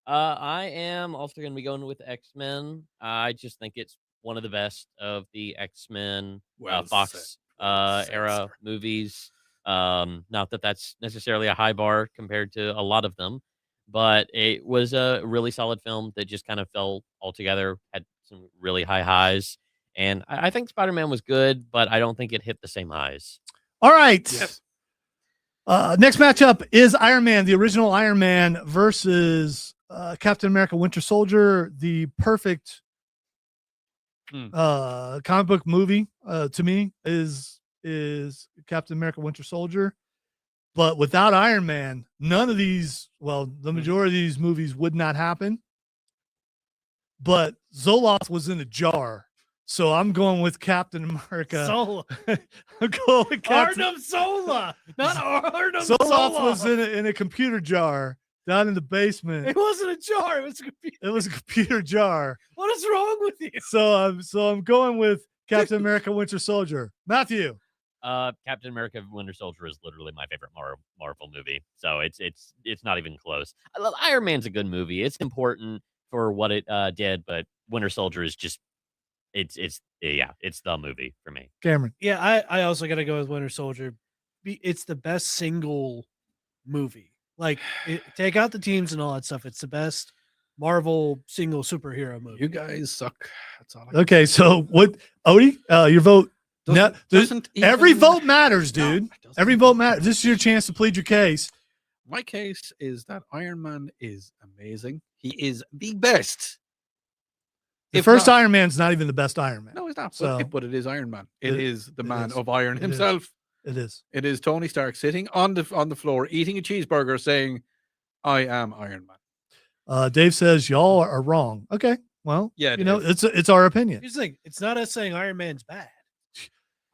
I am also going to be going with X-Men. I just think it's one of the best of the X-Men Well Fox said, era sir. movies. Not that that's necessarily a high bar compared to a lot of them, but it was a really solid film that just kind of fell all together, had some really high highs. And I think Spider-Man was good, but I don't think it hit the same highs. All right. Yes. Next matchup is Iron Man, the original Iron Man versus Captain America Winter Soldier, the perfect comic book movie to me is Captain America Winter Soldier. But without Iron Man, none of these, well, the majority of these movies would not happen. But Zoloft was in a jar. So I'm going with Captain America. Sola. I'm going with Captain Arnhem Sola. Not Arnhem Zoloft Sola. was in a computer jar down in the basement. It wasn't a jar. It was a computer. It was a computer jar. What is wrong with you? So I'm going with Captain America Winter Soldier. Matthew. Captain America Winter Soldier is literally my favorite Marvel movie. So it's not even close. Iron Man's a good movie. It's important for what it did, but Winter Soldier is just it's the movie for me. Cameron. Yeah, I also got to go with Winter Soldier. It's the best single movie. Like, take out the teams and all that stuff. It's the best Marvel single superhero movie. You guys suck. That's all. Okay, so what, Odie? Your vote. Doesn't Every even- vote matters, No, dude. it doesn't Every even vote matter. matters. This is your chance to plead your case. My case is that Iron Man is amazing. He is the best. The If first not- Iron Man's not even the best Iron Man. No, it's not. So- But it is Iron Man. It is the it man is. of Iron It is. himself. It is. It is Tony Stark sitting on the floor eating a cheeseburger, saying, "I am Iron Man." Dave says y'all are wrong. Okay, well, Yeah, you know, Dave. it's our opinion. Here's the thing. It's not us saying Iron Man's bad.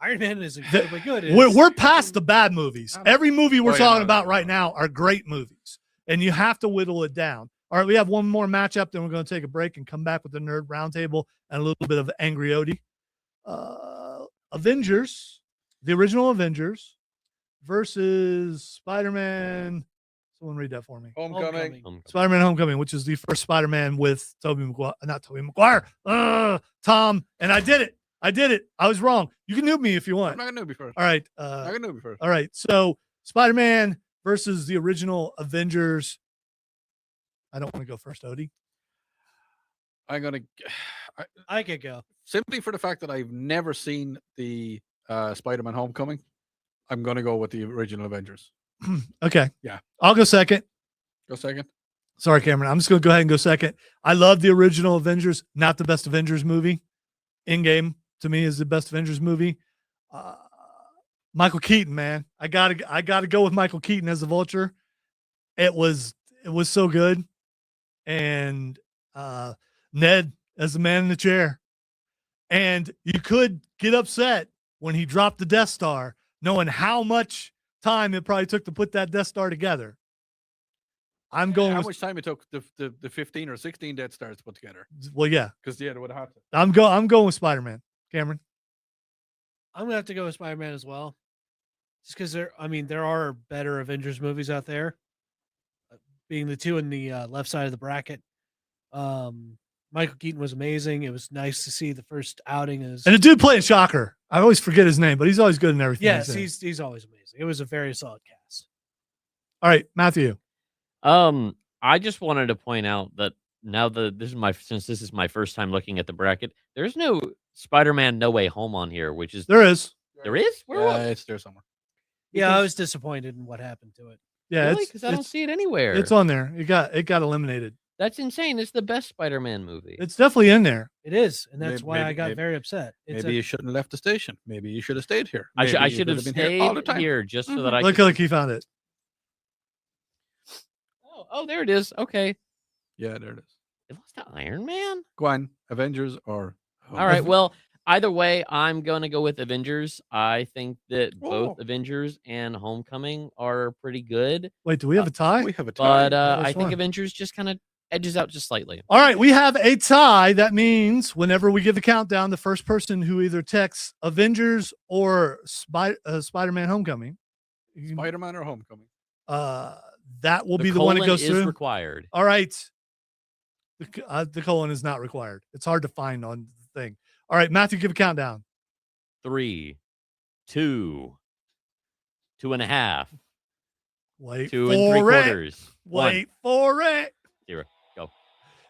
Iron Man is incredibly good. We're past the bad movies. I know. Every movie we're Oh, yeah, talking no, about no, right no. now are great movies, and you have to whittle it down. All right, we have one more matchup, then we're going to take a break and come back with the Nerd Roundtable and a little bit of Angry Odie. Avengers, the original Avengers versus Spider-Man. Someone read that for me. Homecoming. Spider-Man Homecoming, which is the first Spider-Man with Tobey Maguire, not Tobey Maguire, Tom, and I did it. I was wrong. You can noob me if you I'm want. not gonna know before. All right. I'm gonna know before. All right. So Spider-Man versus the original Avengers. I don't want to go first, Odie. I'm gonna I could go. simply for the fact that I've never seen the Spider-Man Homecoming. I'm gonna go with the original Avengers. Okay. Yeah. I'll go second. Go second. Sorry, Cameron. I'm just going to go ahead and go second. I love the original Avengers, not the best Avengers movie. Endgame to me is the best Avengers movie. Michael Keaton, man. I gotta go with Michael Keaton as the Vulture. It was so good. And Ned as the man in the chair. And you could get upset when he dropped the Death Star, knowing how much time it probably took to put that Death Star together. I'm going How with, much time it took the 15 or 16 Death Stars to put together? well, yeah. Because yeah, it would have had to. I'm going with Spider-Man. Cameron. I'm gonna have to go with Spider-Man as well. Just because there are better Avengers movies out there. Being the two in the left side of the bracket. Michael Keaton was amazing. It was nice to see the first outing as And the dude playing Shocker. I always forget his name, but he's always good in everything. yes, he's in. he's always amazing. It was a very solid cast. All right, Matthew. I just wanted to point out that now since this is my first time looking at the bracket, there's no Spider-Man No Way Home on here, which is There is. there is? Where Yeah, was it's there somewhere. Yeah, I Because- was disappointed in what happened to it. Yeah, really? Because I don't see it anywhere. it's on there. It got eliminated. That's insane. It's the best Spider-Man movie. It's definitely in there. It is, and that's why I Maybe- got maybe- very upset. It's Maybe you shouldn't have left the station. Maybe you should have stayed here. I Maybe you should have been here all the stayed time. here just so that I Look, could. look, he found it. Oh, there it is. Okay. Yeah, there it is. It lost to Iron Man. Go on, Avengers or All right. Well, either way, I'm gonna go with Avengers. I think that both Oh. Avengers and Homecoming are pretty good, Wait, do we have a tie? we have a tie. but I Which think one? Avengers just kind of edges out just slightly. All right, we have a tie. That means whenever we give the countdown, the first person who either texts Avengers or Spider-Man Homecoming, you can- Spider-Man or Homecoming. that will be the one that colon goes is through. required. All right. The colon is not required. It's hard to find on the thing. All right, Matthew, give a countdown. 3, 2, 2.5, Wait 2 for and it. 3/4. Wait for it. 0. Go.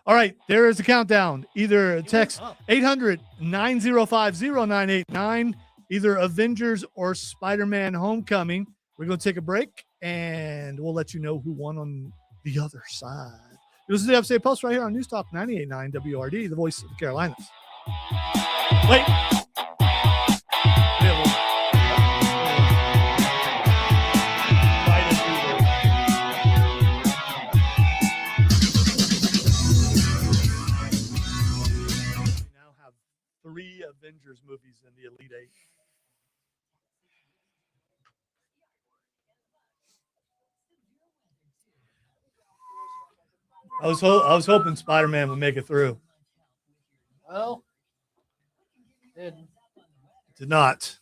All right, there is a countdown. Either text up. 800-905-0989, either Avengers or Spider-Man Homecoming. We're going to take a break, and we'll let you know who won on the other side. This is the Upstate Pulse right here on News Talk 98.9 WRD, the voice of the Carolinas. Wait. We now have 3 Avengers movies in the Elite Eight. I was hoping Spider-Man would make it through. Well, didn't. Did not.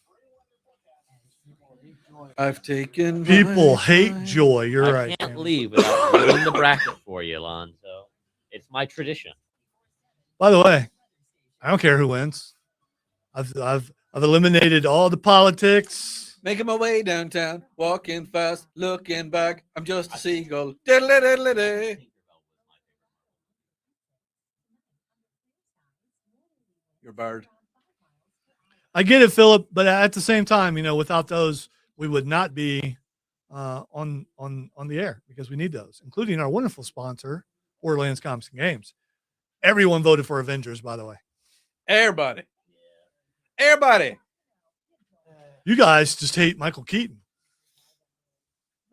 I've taken People my hate time. joy. You're I right. can't Cameron. leave without doing the bracket for you, Alonzo. It's my tradition. By the way, I don't care who wins. I've eliminated all the politics. Making my way downtown, walking fast, looking back. I'm just a seagull. Diddle-diddle-diddle. You're barred. I get it, Philip, but at the same time, without those, we would not be on the air because we need those, including our wonderful sponsor, Borderlands Comics and Games. Everyone voted for Avengers, by the way. Everybody. Everybody. You guys just hate Michael Keaton.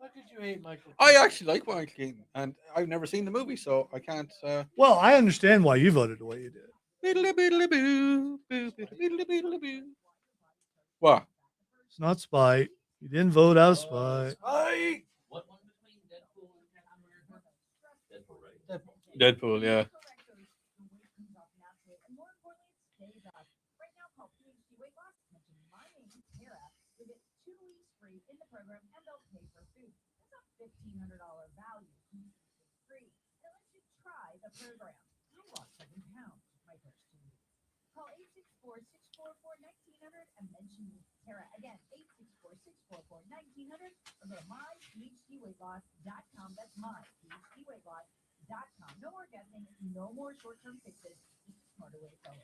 How could you hate Michael? I actually like Michael Keaton, and I've never seen the movie, so I can't. Well, I understand why you voted the way you did. What? It's not spite. You didn't vote out of spite. What one between Deadpool and Captain America? Deadpool, right? Deadpool, yeah. Call 864-644-1900 and mention Tara. Again, 864-644-1900 or go to myphgweightloss.com. That's myphgweightloss.com. No more guessing, no more short-term fixes. Just a smarter way forward.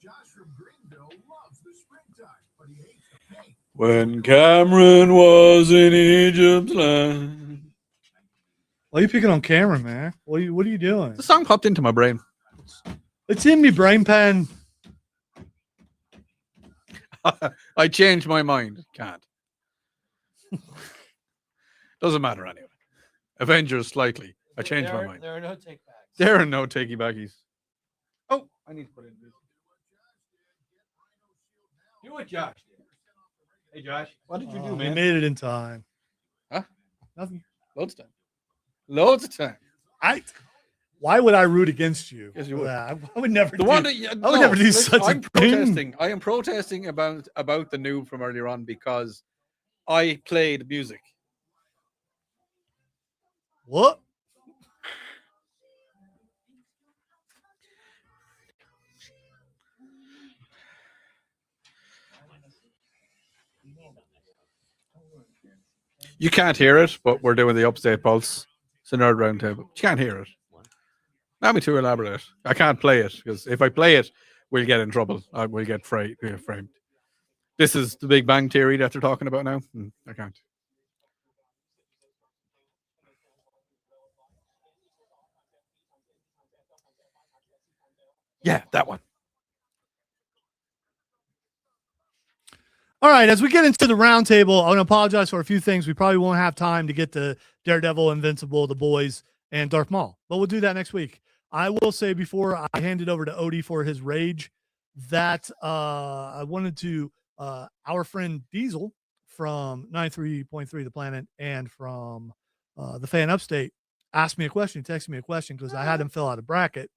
Josh from Greenville loves the springtime, but he hates the pain. When Cameron was in Egypt's land. Why are you picking on Cameron, man? What are you doing? The song popped into my brain. It's in me brain pan. I changed my mind. Can't. Doesn't matter anyway. Avengers slightly. I changed my mind. There are no takebacks. There are no takey backies. Oh, I need to put in this. Do what Josh did. Hey Josh, what did you do, You man? made it in time. Huh? Nothing. Loads of time. Loads of time. Why would I root against you? Yes, you for would. that? I would never. The do, one that I would never do such a I'm thing. protesting. I am protesting about the noob from earlier on because I played music. What? You can't hear it, but we're doing the Upstate Pulse. It's a nerd roundtable. You can't hear it. Not be too elaborate. I can't play it because if I play it, we'll get in trouble. We'll get framed. This is the Big Bang Theory that they're talking about now. I can't. Yeah, that one. All right, as we get into the roundtable, I want to apologize for a few things. We probably won't have time to get to Daredevil, Invincible, The Boys, and Darth Maul, but we'll do that next week. I will say before I hand it over to Odie for his rage that I wanted to our friend Diesel from 93.3 The Planet and from the Fan Upstate asked me a question. He texted me a question because I had him fill out a bracket,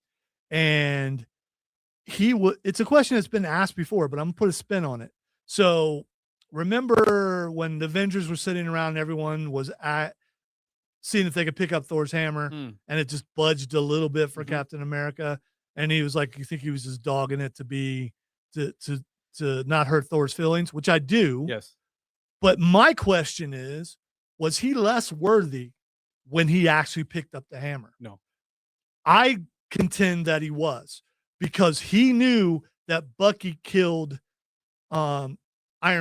and it's a question that's been asked before, but I'm gonna put a spin on it. So remember when the Avengers were sitting around and everyone was seeing if they could pick up Thor's hammer, and it just budged a little bit for Captain America, and he was like, you think he was just dogging it to not hurt Thor's feelings, which I do. Yes. But my question is, was he less worthy when he actually picked up the hammer? No. I contend that he was, because he knew that Bucky killed Iron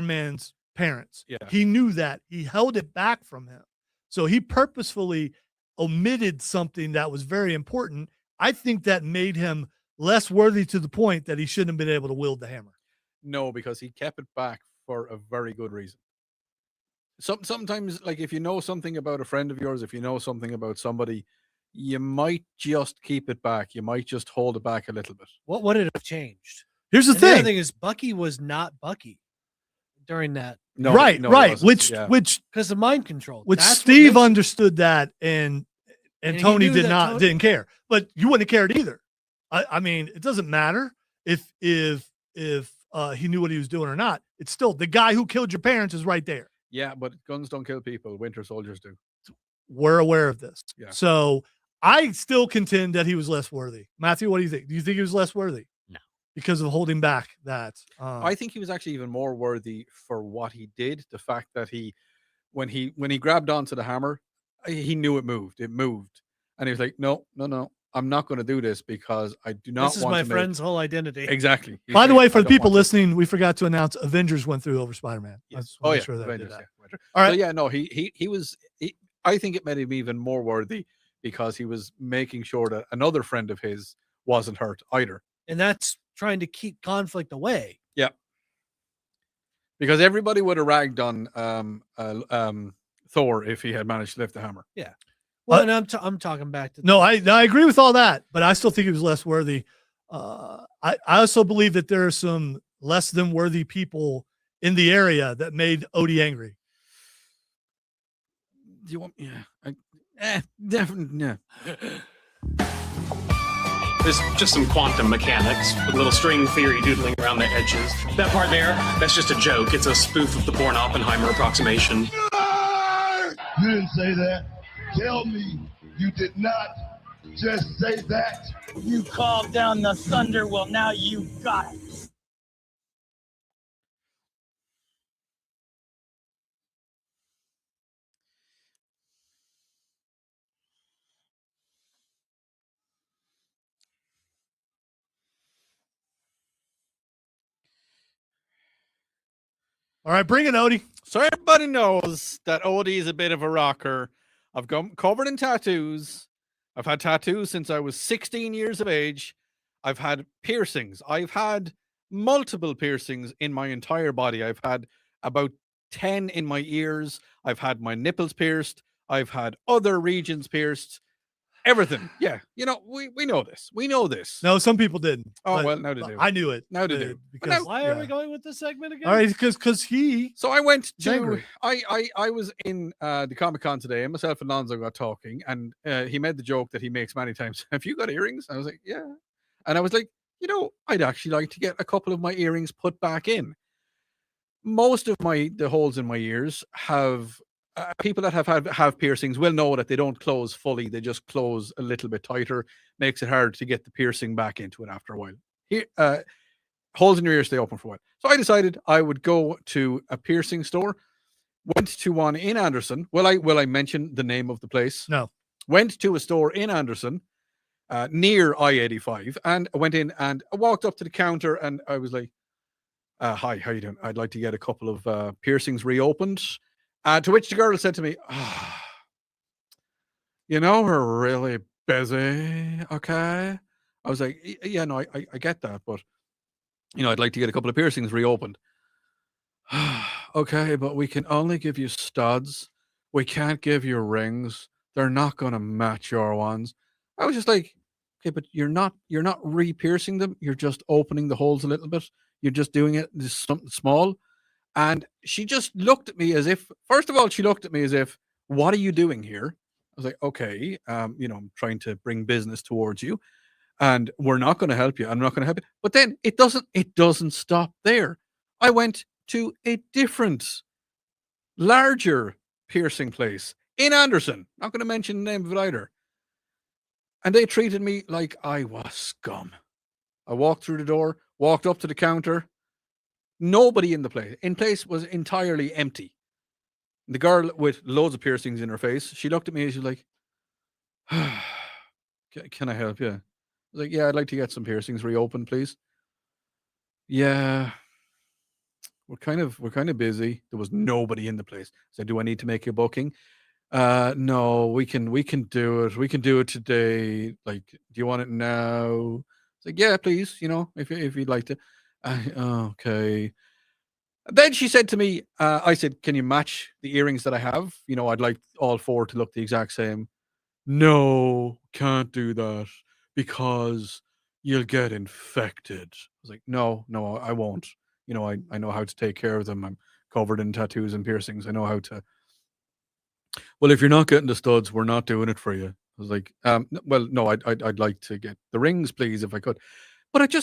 Man's parents. Yeah. He knew that. He held it back from him. So he purposefully omitted something that was very important. I think that made him less worthy to the point that he shouldn't have been able to wield the hammer. No, because he kept it back for a very good reason. Sometimes, like, if you know something about a friend of yours, if you know something about somebody, you might just keep it back. You might just hold it back a little bit. What would it have changed? Here's the And the other thing. thing is Bucky was not Bucky during that. No, right, no, it right. wasn't. Which Because of mind control. Which That's what Steve makes it- understood that, and he Tony knew that didn't care. But you wouldn't have cared either. I mean, it doesn't matter if he knew what he was doing or not. It's still the guy who killed your parents is right there. Yeah, but guns don't kill people. Winter soldiers do. We're aware of this. Yeah. So I still contend that he was less worthy. Matthew, what do you think? Do you think he was less worthy? No. Because of holding back that. I think he was actually even more worthy for what he did. The fact that when he grabbed onto the hammer, he knew it moved. It moved, and he was like, "No, I'm not going to do this because I do not This is want my to friend's whole identity. Exactly. He's By the like, way, for "I the don't people want to." listening, we forgot to announce Avengers went through over Spider-Man. I Yes. just wanna Oh make yeah, sure that I did Avengers, that. yeah, Winter. All right. So yeah, no, he was. I think it made him even more worthy because he was making sure that another friend of his wasn't hurt either. And that's trying to keep conflict away. Yeah. Because everybody would have ragged on Thor if he had managed to lift the hammer. Yeah. Well, and I'm talking back to No, I agree with all that, but I still think he was less worthy. I also believe that there are some less than worthy people in the area that made Odie angry. Do you want? Yeah. Definitely. Yeah. There's just some quantum mechanics with a little string theory doodling around the edges. That part there, that's just a joke. It's a spoof of the Born-Oppenheimer approximation. You didn't say that. Tell me you did not just say that. You called down the thunder, well, now you got it. All right, bring it, Odie. So everybody knows that Odie is a bit of a rocker. I've gone covered in tattoos. I've had tattoos since I was 16 years of age. I've had piercings. I've had multiple piercings in my entire body. I've had about 10 in my ears. I've had my nipples pierced. I've had other regions pierced. Everything. Yeah. You know, we know this. We know this. No, some people didn't. Oh, but- well, now they but do. I knew it. Now they do. Because, Why are we yeah. going with this segment again? All right, because he. So I went He's to angry. I was in the Comicon today, and myself and Lonzo got talking, and he made the joke that he makes many times. Have you got earrings? I was like, yeah. And I was like, you know, I'd actually like to get a couple of my earrings put back in. Most of the holes in my ears have people that have piercings will know that they don't close fully; they just close a little bit tighter. Makes it hard to get the piercing back into it after a while. Here, holes in your ears stay open for a while. So I decided I would go to a piercing store. Went to one in Anderson. Will I mention the name of the place? No. Went to a store in Anderson, near I-85, and I went in and I walked up to the counter and I was like, hi, how you doing? I'd like to get a couple of piercings reopened. To which the girl said to me, you know, we're really busy, okay? I was like, yeah, no, I get that, but I'd like to get a couple of piercings reopened. Okay, but we can only give you studs. We can't give you rings. They're not going to match your ones. I was just like, okay, but you're not re-piercing them. You're just opening the holes a little bit. You're just doing it just something small. And she just looked at me as if, first of all, she looked at me as if, what are you doing here? I was like, okay, I'm trying to bring business towards you, and we're not going to help you. I'm not going to help you. But then it doesn't stop there. I went to a different, larger piercing place in Anderson. Not going to mention the name of it either. And they treated me like I was scum. I walked through the door, walked up to the counter. Nobody in the place. In place was entirely empty. The girl with loads of piercings in her face, she looked at me and she was like, can I help you? I was like, yeah, I'd like to get some piercings reopened, please. Yeah, we're kind of busy. There was nobody in the place. I said, do I need to make a booking? No, we can do it. We can do it today. Like, do you want it now? It's like, yeah, please, if you'd like to. Okay. Then she said to me, I said, can you match the earrings that I have? I'd like all four to look the exact same. No, can't do that because you'll get infected. I was like, no, I won't. I know how to take care of them. I'm covered in tattoos and piercings. I know how to. Well, if you're not getting the studs, we're not doing it for you. I was like, well, no, I'd like to get the rings, please, if I could. But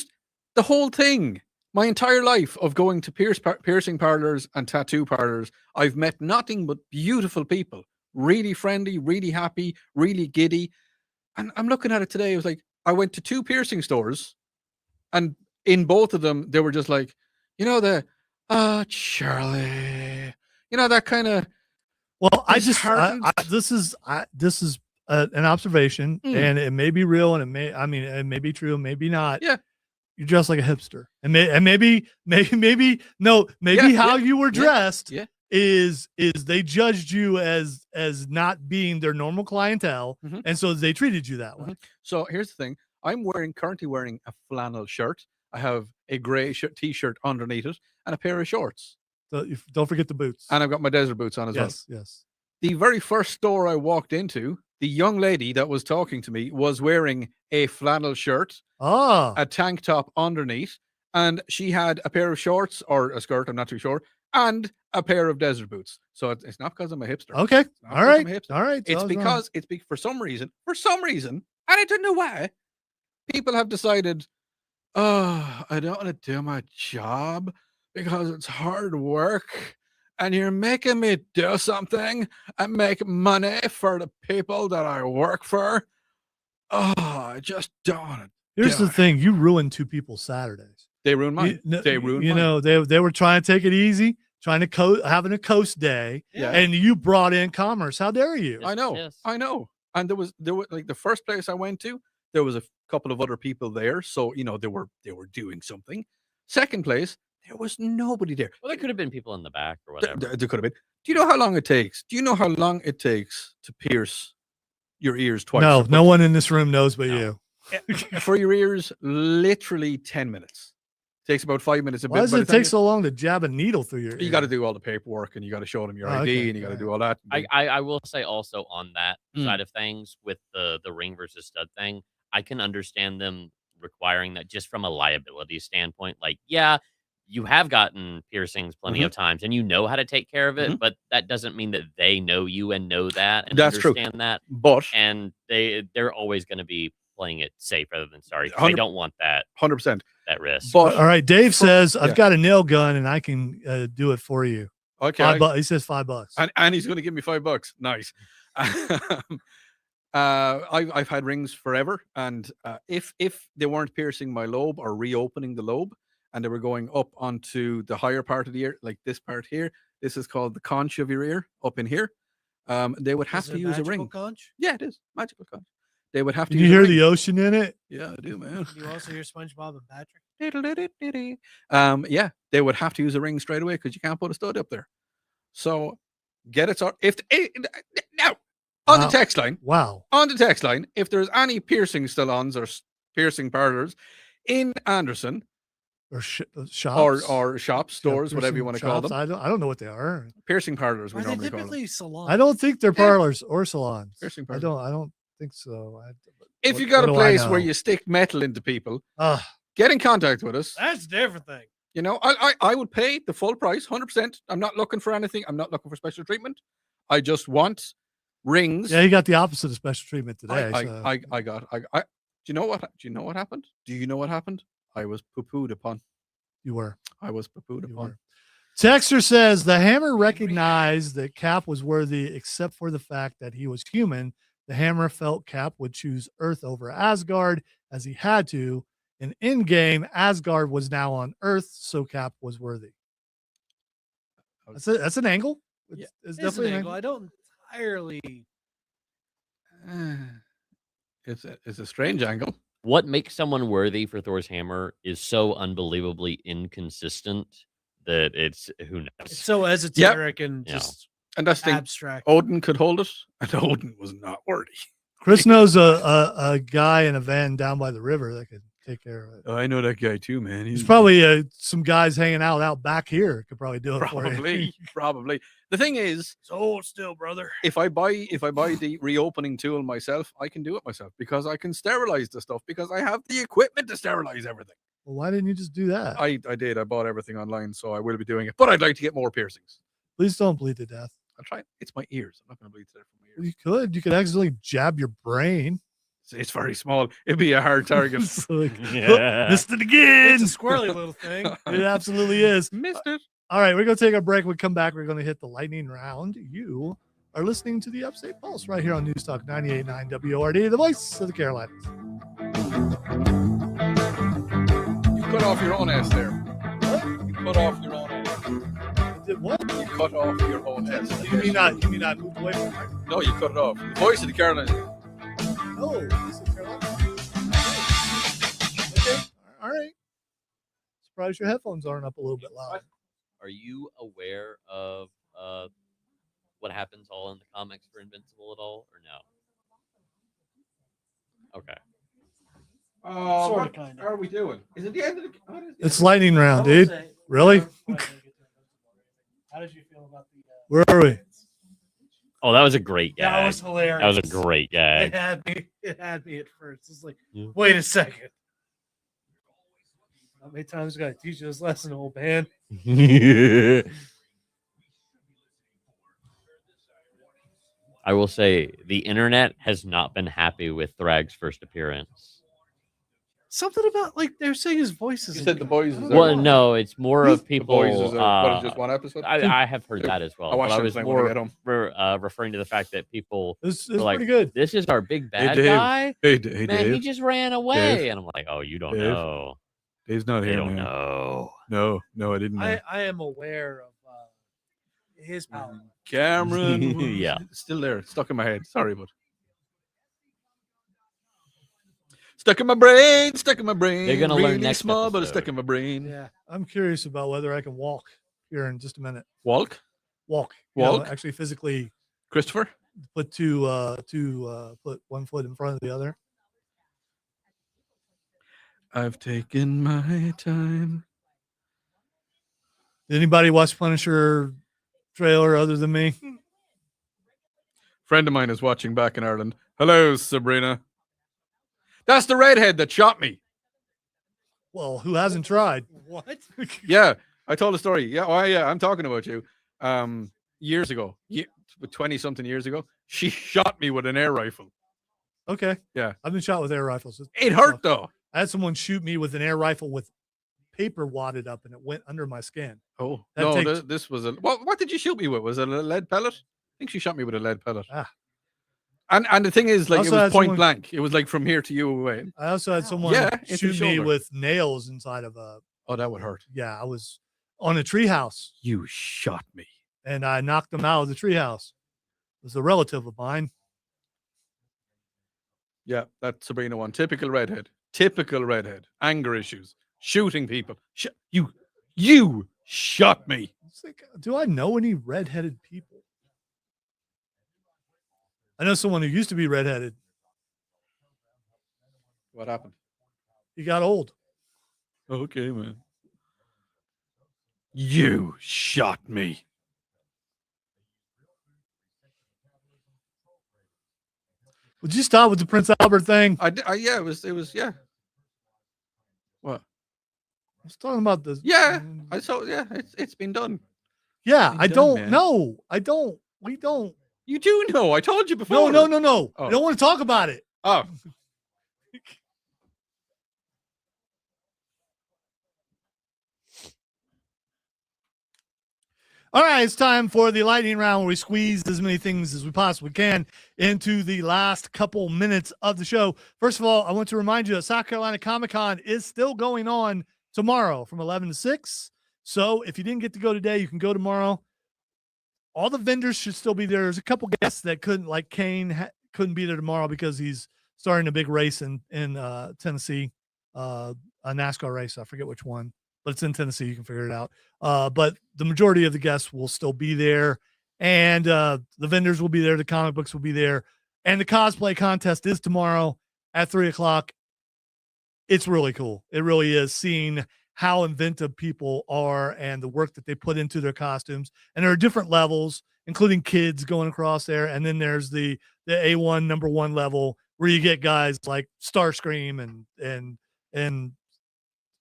the whole thing, my entire life of going to piercing parlors and tattoo parlors, I've met nothing but beautiful people, really friendly, really happy, really giddy. And I'm looking at it today. I was like, I went to 2 piercing stores, and in both of them, they were just like, Charlie, that kind of. Well, this is an observation, and it may be real, and it may be true, maybe not. Yeah. You're dressed like a hipster, and maybe how you were dressed is they judged you as not being their normal clientele, and so they treated you that way. So here's the thing: I'm currently wearing a flannel shirt. I have a gray t-shirt underneath it and a pair of shorts. So don't forget the boots. And I've got my desert boots on as well. Yes. The very first store I walked into, the young lady that was talking to me was wearing a flannel shirt, a tank top underneath, and she had a pair of shorts or a skirt, I'm not too sure, and a pair of desert boots. So it's not because I'm a hipster. Okay. All right. It's because for some reason, and I don't know why, people have decided, I don't want to do my job because it's hard work. And you're making me do something and make money for the people that I work for. Oh, I just don't want to. Here's the thing: you ruined 2 people's Saturdays. They ruined mine. They were trying to take it easy, trying to having a coast day, and you brought in commerce. How dare you? I know. And there was like the first place I went to, there was a couple of other people there, so they were doing something. Second place, there was nobody there. Well, there could have been people in the back or whatever. There could have been. Do you know how long it takes? Do you know how long it takes to pierce your ears twice? No one in this room knows but you. For your ears, literally 10 minutes. It takes about 5 minutes. Why does it take so long to jab a needle through your ear? You got to do all the paperwork, and you got to show them your ID, and you got to do all that. I will say also on that side of things with the ring versus stud thing, I can understand them requiring that just from a liability standpoint. Like, yeah, you have gotten piercings plenty of times and you know how to take care of it, but that doesn't mean that they know you and know that and understand that. But they're always going to be playing it safe rather than sorry. They don't want that 100% that risk. But all right, Dave says I've got a nail gun and I can do it for you. Okay, he says $5, and he's going to give me $5. Nice. I've had rings forever, and if they weren't piercing my lobe or reopening the lobe, and they were going up onto the higher part of the ear, like this part here, this is called the conch of your ear, up in here, they would have to use a ring. Conch? Yeah, it is magical conch. They would have to. You hear the ocean in it? Yeah, I do, man. You also hear SpongeBob and Patrick? Yeah, they would have to use a ring straight away because you can't put a stud up there. So get it. Now on the text line. Wow. On the text line, if there's any piercing salons or piercing parlors in Anderson Or shops. or shops, stores, whatever you want to call them. I don't know what they are. Piercing parlors, we Are they normally call them. typically salons? I don't think they're parlors or salons. Piercing I parlors. don't think so. If you got what a do I place where know? you stick metal into people, Ah, get in contact with us. That's a different thing. You know, I would pay the full price, 100%. I'm not looking for anything. I'm not looking for special treatment. I just want rings. yeah, you got the opposite of special treatment today. I so do you know what? Do you know what happened? Do you know what happened? I was poo-pooed upon. you were. I was poo-pooed You upon. were. Texter says the Hammer recognized that Cap was worthy, except for the fact that he was human. The Hammer felt Cap would choose Earth over Asgard as he had to. And in game, Asgard was now on Earth, so Cap was worthy. That's an angle. It's It's definitely an an angle. angle. I don't entirely. It's a strange angle. What makes someone worthy for Thor's hammer is so unbelievably inconsistent that it's who knows. It's so esoteric and Yeah. just And that's the thing. abstract. Odin could hold it, and Odin was not worthy. Chris knows a guy in a van down by the river that could take care of it. I know that guy too, man. There's probably some guys hanging out back here could probably do it for you. probably. The thing is, It's old still, brother. if I buy the reopening tool myself, I can do it myself because I can sterilize the stuff because I have the equipment to sterilize everything. Well, why didn't you just do that? I did. I bought everything online, so I will be doing it. But I'd like to get more piercings. Please don't bleed to death. I'll try it. It's my ears. I'm not going to bleed to death from my ears. You could. You could accidentally jab your brain. It's very small. It'd be a hard target. It's like, Yeah. missed it again. It's a squirrely little thing. It absolutely is. Missed it. All right, we're going to take a break. When we come back, we're going to hit the lightning round. You are listening to the Upstate Pulse right here on News Talk 98.9 WORD, the voice of the Carolinas. You cut off your own ass there. What? You cut off your own ass. Did what? You cut off your own ass. You mean not moved away from it? No, you cut it off. The voice of the Carolinas. No, this is Carolina. Okay. All right. Surprised your headphones aren't up a little bit loud. Are you aware of what happens all in the comics for Invincible at all, or no? Okay. Sorta, What kinda. are we doing? Is it the end of the? It's lightning round, dude. Really? How did you feel about the? Where are we? Oh, that was a great gag. That was hilarious. That was a great gag. It had me at first. It's like, Yeah. wait a second. How many times got to teach you this lesson, old man? I will say the internet has not been happy with Thrag's first appearance. Something about like they're saying his voice is. You said the boys. Is Well, no, it's more of The people. boys is what is just one episode? I have heard that as well. I watched but I was everything when I more get home. referring to the fact that people This were is like, pretty good. "This is our big bad Dave. guy." Hey, Man, he just ran away, Dave. and I'm like, "Oh, you don't Dave. know. Dave's not They here. don't man. know." No, I didn't know. I am aware of his power. Cameron. Yeah. It's still there. Stuck in my head. Sorry, but. Stuck in my brain. Stuck in my brain. They're gonna learn really next small, but it's episode. stuck in my brain. Yeah. I'm curious about whether I can walk here in just a minute. Walk, Walk. You know, Walk? actually physically Christopher. put put one foot in front of the other. I've taken my time. Did anybody watch Punisher trailer other than me? Friend of mine is watching back in Ireland. Hello, Sabrina. That's the redhead that shot me. Well, who hasn't tried? What? Yeah, I told a story. Yeah, oh yeah, I'm talking about you. Years ago, 20-something years ago, she shot me with an air rifle. Okay. Yeah. I've been shot with air rifles. It hurt though. I had someone shoot me with an air rifle with paper wadded up and it went under my skin. Oh That no, takes- this was a what did you shoot me with? Was it a lead pellet? I think she shot me with a lead pellet. Ah. And the thing is, like, it Also was had point someone- blank. It was like from here to you away. I also had someone Yeah, into the shoot me shoulder. with nails inside of a Oh, that would hurt. yeah, I was on a treehouse You shot me. and I knocked them out of the treehouse. It was a relative of mine. Yeah, that's Sabrina one. Typical redhead. Typical redhead. Anger issues. Shooting people. You shot me. It's like, do I know any redheaded people? I know someone who used to be redheaded. What happened? He got old. Okay, man. You shot me. Would you stop with the Prince Albert thing? Yeah, it was yeah. What? I was talking about this. Yeah, I saw. Yeah, it's been done. Yeah, been I done, don't man. know. I don't. We don't. You do know. I told you before. No. Oh. I don't want to talk about it. Oh. All right, it's time for the lightning round where we squeeze as many things as we possibly can into the last couple minutes of the show. First of all, I want to remind you that South Carolina Comic-Con is still going on tomorrow from 11 to 6. So if you didn't get to go today, you can go tomorrow. All the vendors should still be there. There's a couple guests that couldn't, like Kane, couldn't be there tomorrow because he's starting a big race in Tennessee, a NASCAR race. I forget which one, but it's in Tennessee. You can figure it out. But the majority of the guests will still be there, and the vendors will be there. The comic books will be there, and the cosplay contest is tomorrow at 3:00. It's really cool. It really is, seeing how inventive people are and the work that they put into their costumes. And there are different levels, including kids going across there. And then there's the A1 number 1 level where you get guys like Starscream and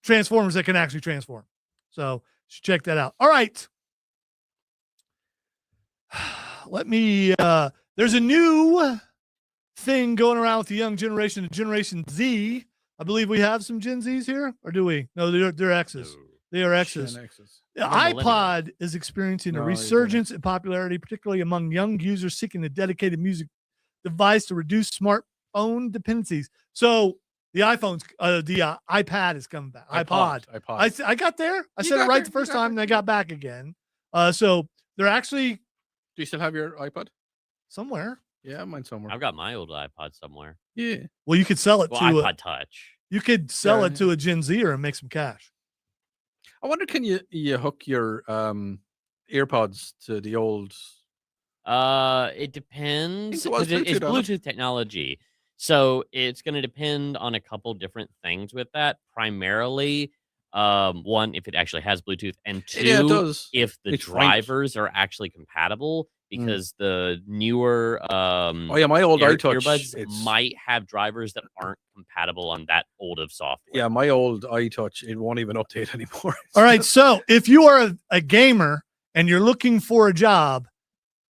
Transformers that can actually transform. So you should check that out. All right. Let me, there's a new thing going around with the young generation, Generation Z. I believe we have some Gen Zs here, or do we? No, they're X's. No. They are X's. Gen X's. The I'm a iPod is experiencing a No, you're Gen resurgence in popularity, particularly among young users seeking a dedicated music device to reduce smartphone dependencies. So the iPad is coming back. iPod. I got there. I said it right the first time, and I got back again. So they're actually. Do you still have your iPod? Somewhere. Yeah, mine's somewhere. I've got my old iPod somewhere. Yeah. Well, you could sell it Well, to iPod Touch. you could sell it to a Gen Zer and make some cash. I wonder, can you hook your AirPods to the old? It depends. it was 'Cause it's Bluetooth, wasn't Bluetooth technology, so it's going to depend on a couple different things with that. Primarily, one, if it actually has Bluetooth, and two, Yeah, it does. if the It's fine. drivers are actually compatible. Because the newer Oh yeah, my old iTouch. earbuds might have drivers that aren't compatible on that old of software. Yeah, my old iTouch, it won't even update anymore. All right. So if you are a gamer and you're looking for a job,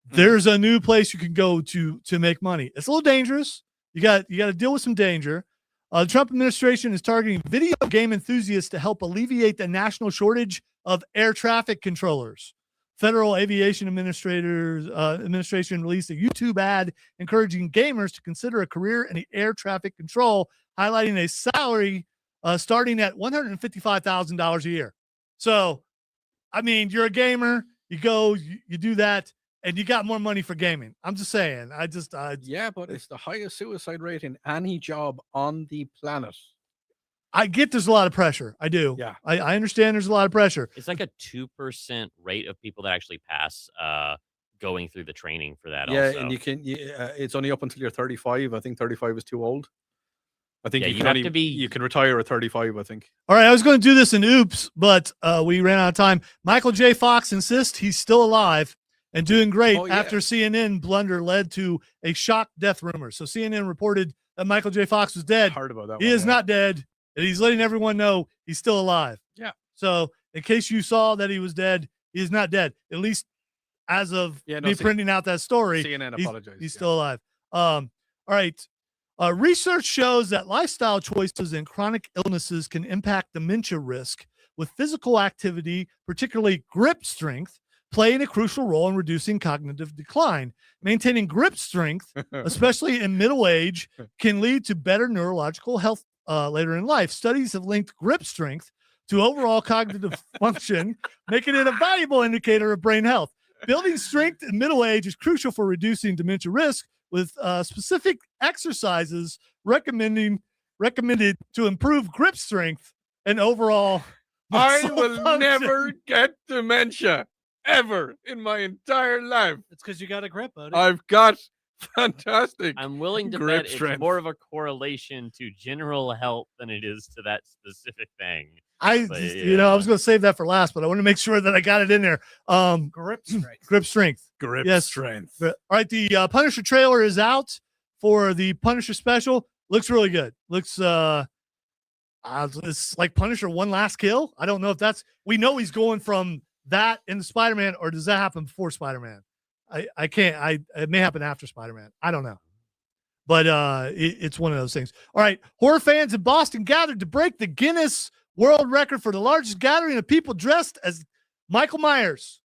there's a new place you can go to make money. It's a little dangerous. You got to deal with some danger. The Trump administration is targeting video game enthusiasts to help alleviate the national shortage of air traffic controllers. Federal Aviation Administration released a YouTube ad encouraging gamers to consider a career in the air traffic control, highlighting a salary starting at $155,000 a year. So, I mean, you're a gamer, you go, you do that, and you got more money for gaming. I'm just saying. Yeah, but it's the highest suicide rate in any job on the planet. I get there's a lot of pressure. I do. Yeah. I understand there's a lot of pressure. It's like a 2% rate of people that actually pass going through the training for that. Yeah, also. and it's only up until you're 35. I think 35 is too old. I think Yeah, you you can have only to be- you can retire at 35, I think. All right, I was going to do this in Oops, but we ran out of time. Michael J. Fox insists he's still alive and doing great Oh, yeah. after CNN blunder led to a shock death rumor. So CNN reported that Michael J. Fox was dead. Heard about that He one, is yeah. not dead, and he's letting everyone know he's still alive. Yeah. So in case you saw that he was dead, he is not dead. At least as of me printing out that story, CNN he's apologized. still alive. All right. Research shows that lifestyle choices and chronic illnesses can impact dementia risk, with physical activity, particularly grip strength, playing a crucial role in reducing cognitive decline. Maintaining grip strength, especially in middle age, can lead to better neurological health later in life. Studies have linked grip strength to overall cognitive function, making it a valuable indicator of brain health. Building strength in middle age is crucial for reducing dementia risk, with specific exercises recommended to improve grip strength and overall I muscle will function. never get dementia ever in my entire life. It's because you got a grip, buddy. I've got Fantastic. I'm willing to Grip bet strength. it's more of a correlation to general health than it is to that specific thing. I But, was going to save that for last, but I want to make sure that I got it in there. Grip strength. Grip strength. Grip Yes. strength. All right, the Punisher trailer is out for the Punisher special. Looks really good. Looks it's like Punisher One Last Kill. I don't know if that's, we know he's going from that into Spider-Man, or does that happen before Spider-Man? I can't, it may happen after Spider-Man. I don't know. But it's one of those things. All right, horror fans in Boston gathered to break the Guinness World Record for the largest gathering of people dressed as Michael Myers.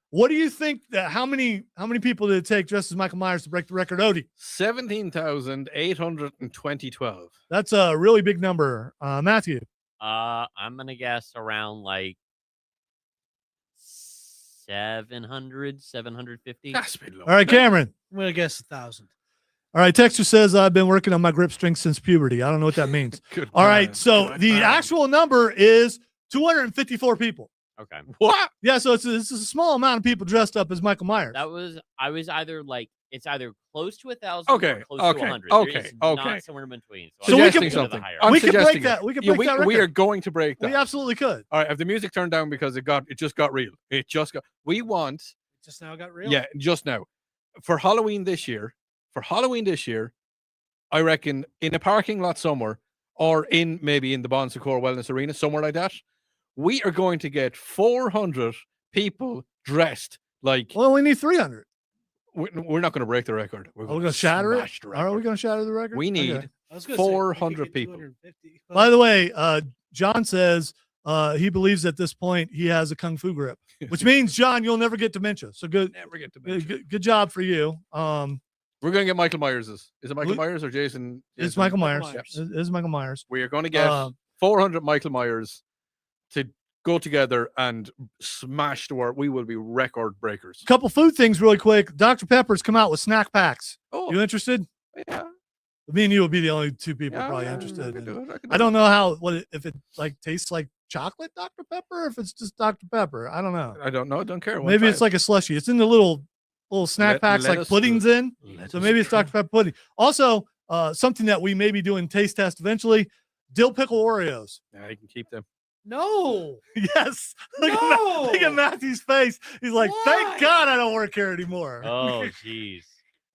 What do you think that how many people did it take dressed as Michael Myers to break the record, Odie? 17,820. That's a really big number. Matthew. I'm gonna guess around like 700, 750. That's a bit low. All right, Cameron. I'm gonna guess 1,000. All right, Texter says I've been working on my grip strength since puberty. I don't know what that means. Good All man. right, so Good the man. actual number is 254 people. Okay. What? Yeah, so it's a small amount of people dressed up as Michael Myers. I was either like, it's either close to 1,000 Okay, or close okay, to 100. okay, There is okay. not somewhere in between. So we can- Suggesting something. Higher. I'm We can break suggesting that. it. We can Yeah, break that we record. are going to break that. We absolutely could. All right, have the music turned down because it just got real. It just got. We want, Just now got real. yeah, just now for Halloween this year. I reckon in a parking lot somewhere, or maybe in the Bon Secours Wellness Arena, somewhere like that, we are going to get 400 people dressed like. Well, we need 300. We're not going to break the record. We're Are we going to shatter it? smash the Are we record. going to shatter the record? We need Okay. I was gonna say, we could 400 get people. 250, but- By the way, John says he believes at this point he has a kung fu grip, which means, John, you'll never get dementia. So good, Never get to mention. good job for you. We're going to get Michael Myers's. Is it Michael We- Myers or Jason? It's Jason? Michael Myers. Myers. It's Michael Myers. We are going to get 400 Michael Myers to go together and smash the world. We will be record breakers. Couple food things really quick. Dr. Pepper's come out with snack packs. Oh, You interested? yeah. Me and you will be the only two people Yeah, probably yeah, interested. I can in do it. it, I don't know if it like tastes like chocolate Dr. Pepper, or if it's just Dr. Pepper. I don't know. I don't know. I don't care. Maybe it's like a slushy. It's in the little snack Let- packs let like us- puddings in. Let So us maybe it's try. Dr. Pepper pudding. Also, something that we may be doing taste test eventually, dill pickle Oreos. Yeah, you can keep them. No. Yes. Look No. at Matthew's face. He's like, Why? thank God I don't work here anymore. Oh, jeez.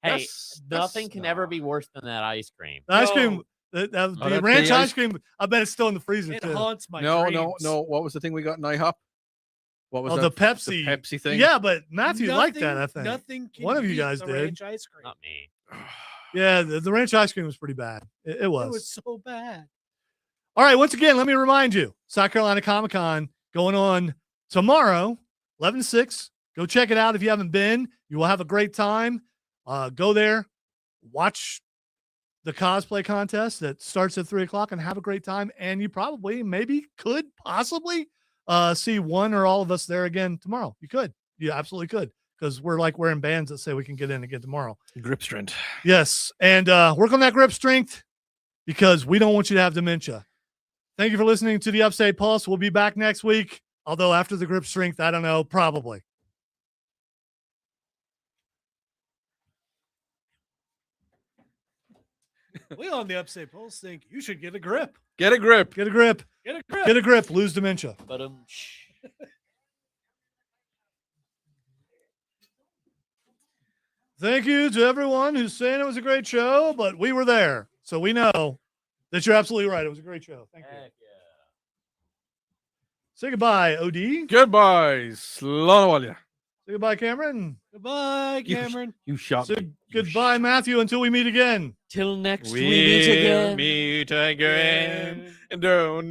Hey, That's- nothing that's can ever not- be worse than that ice cream. The ice No. cream, the that's ranch the ice ice- cream, I bet it's still in the freezer It too. haunts my No. dreams. What was the thing we got in IHOP? What was Oh, that? the Pepsi. The Pepsi thing? Yeah, but Matthew liked that, I Nothing- think. Nothing can One of you beat guys the did. ranch ice cream. Not me. Yeah, the ranch ice cream was pretty bad. It was. It was so bad. All right, once again, let me remind you, South Carolina Comic-Con going on tomorrow, 11 to 6. Go check it out if you haven't been. You will have a great time. Go there, watch the cosplay contest that starts at 3 o'clock and have a great time. And you probably, maybe, could possibly see one or all of us there again tomorrow. You could. You absolutely could, because we're like wearing bands that say we can get in again tomorrow. Grip strength. Yes, and work on that grip strength, because we don't want you to have dementia. Thank you for listening to the Upstate Pulse. We'll be back next week, although after the grip strength, I don't know, probably. We on the Upstate Pulse think you should get a grip. Get a grip. Get a grip. Get a grip. Get a grip. Lose dementia. But Thank you to everyone who's saying it was a great show, but we were there, so we know that you're absolutely right. It was a great show. Thank you. Say goodbye, OD. Goodbye. Slanowalia. Say goodbye, Cameron. Goodbye, You- Cameron. You shot Say me. goodbye, Matthew, until we meet again. till next We we meet again. meet again. Don't